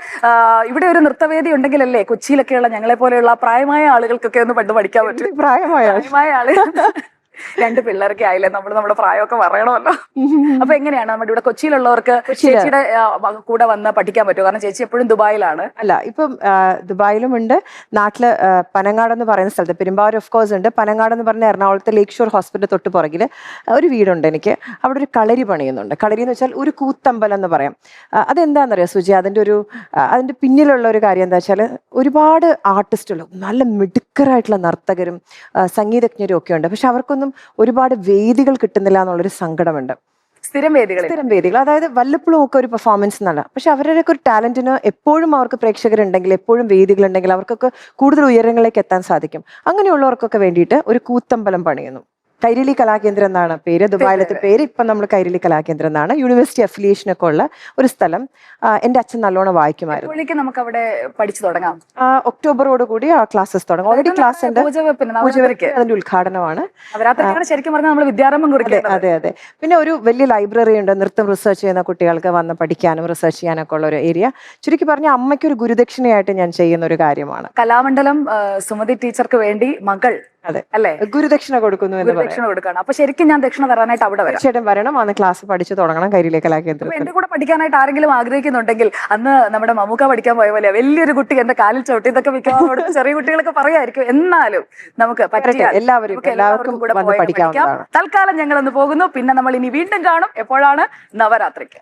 ഇവിടെ ഒരു നൃത്തവേദി ഉണ്ടെങ്കിലല്ലേ കൊച്ചിയിലൊക്കെയുള്ള ഞങ്ങളെ പോലെയുള്ള പ്രായമായ ആളുകൾക്കൊക്കെ ഒന്ന് പണ്ട് പഠിക്കാൻ പറ്റും. പ്രായമായ ആളുകൾ 2 പിള്ളേരൊക്കെ ആയില്ലേ, നമ്മുടെ പ്രായമൊക്കെ പറയണമല്ലോ. അപ്പൊ എങ്ങനെയാണ് നമ്മുടെ ഇവിടെ കൊച്ചിയിലുള്ളവർക്ക് ചേച്ചിയുടെ കൂടെ വന്ന് പഠിക്കാൻ പറ്റുമോ? കാരണം ചേച്ചി എപ്പോഴും ദുബായിലാണ്. അല്ല, ഇപ്പം ദുബായിലും ഉണ്ട്, നാട്ടില് പനങ്ങാട് എന്ന് പറയുന്ന സ്ഥലത്ത്, പെരുമ്പാവൂർ ഓഫ് കോഴ്സ് ഉണ്ട്. പനങ്ങാട് എന്ന് പറഞ്ഞ എറണാകുളത്തെ ലേക്ക് ഷോർ ഹോസ്പിറ്റൽ തൊട്ട് പുറകില് ഒരു വീടുണ്ട് എനിക്ക്. അവിടെ ഒരു കളരി പണിയുന്നുണ്ട്. കളരി എന്ന് വെച്ചാൽ ഒരു കൂത്തമ്പലം എന്ന് പറയാം. അതെന്താണെന്നറിയാം സുജി, അതിന്റെ പിന്നിലുള്ള ഒരു കാര്യം എന്താ വെച്ചാൽ ഒരുപാട് ആർട്ടിസ്റ്റുകൾ, നല്ല മിടുക്കരായിട്ടുള്ള നർത്തകരും സംഗീതജ്ഞരും ഒക്കെ ഉണ്ട്. പക്ഷെ അവർക്കൊന്നും ഒരുപാട് വേദികൾ കിട്ടുന്നില്ല എന്നുള്ളൊരു സങ്കടമുണ്ട്. സ്ഥിരം വേദികൾ, അതായത് വല്ലപ്പോഴും ഒക്കെ ഒരു പെർഫോമൻസ് എന്നല്ല, പക്ഷെ അവരുടെയൊക്കെ ഒരു ടാലന്റിന് എപ്പോഴും അവർക്ക് പ്രേക്ഷകരുണ്ടെങ്കിൽ, എപ്പോഴും വേദികളുണ്ടെങ്കിൽ അവർക്കൊക്കെ കൂടുതൽ ഉയരങ്ങളിലേക്ക് എത്താൻ സാധിക്കും. അങ്ങനെയുള്ളവർക്കൊക്കെ വേണ്ടിയിട്ട് ഒരു കൂത്തമ്പലം പണിയുന്നു. കൈരളി കലാകേന്ദ്രം എന്നാണ് പേര്, ദുബായിലത്തെ പേര്. ഇപ്പം നമ്മൾ കൈരളി കലാകേന്ദ്രം എന്നാണ്. യൂണിവേഴ്സിറ്റി അഫിലിയേഷൻ ഒക്കെ ഉള്ള ഒരു സ്ഥലം. എന്റെ അച്ഛൻ നല്ലോണം വായിക്കുമായിരുന്നു. നമുക്ക് അവിടെ പഠിച്ചു തുടങ്ങാം. ഒക്ടോബറോട് കൂടി ആ ക്ലാസ്സസ് തുടങ്ങും. ഓൾറെഡി ക്ലാസ് ഉണ്ട്. അതിന്റെ ഉദ്ഘാടനമാണ്. ശരിക്കും പറഞ്ഞാൽ നമ്മൾ വിദ്യാരംഭം കുറിക്കുന്നത്. അതെ. പിന്നെ ഒരു വലിയ ലൈബ്രറി ഉണ്ട്, നൃത്തം റിസർച്ച് ചെയ്യുന്ന കുട്ടികൾക്ക് വന്ന് പഠിക്കാനും റിസർച്ച് ചെയ്യാനൊക്കെ ഉള്ള ഒരു ഏരിയ. ചുരുക്കി പറഞ്ഞാൽ അമ്മയ്ക്ക് ഒരു ഗുരുദക്ഷിണയായിട്ട് ഞാൻ ചെയ്യുന്ന ഒരു കാര്യമാണ്. കലാമണ്ഡലം സുമതി ടീച്ചർക്ക് വേണ്ടി മകൾ അല്ലേ ഗുരുദക്ഷിണ കൊടുക്കുന്നു എന്ന് ദക്ഷിണ കൊടുക്കണം. അപ്പൊ ശരിക്കും ഞാൻ ദക്ഷിണ തരാനായിട്ട് അവിടെ വരണം. അന്ന് ക്ലാസ് പഠിച്ചു തുടങ്ങണം കൈരളി കലാകേന്ദ്രം. എന്റെ കൂടെ പഠിക്കാനായിട്ട് ആരെങ്കിലും ആഗ്രഹിക്കുന്നുണ്ടെങ്കിൽ, അന്ന് നമ്മുടെ മമ്മൂക്ക പഠിക്കാൻ പോയ പോലെ വലിയൊരു കുട്ടി എന്റെ കാലിൽ ചവിട്ടി, ഇതൊക്കെ മിക്കവാറും ചെറിയ കുട്ടികളൊക്കെ പറയായിരിക്കും. എന്നാലും നമുക്ക് എല്ലാവർക്കും കൂടെ പഠിക്കാം. തൽക്കാലം ഞങ്ങൾ ഒന്ന് പോകുന്നു. പിന്നെ നമ്മൾ ഇനി വീണ്ടും കാണും. എപ്പോഴാണ്? നവരാത്രിക്ക്.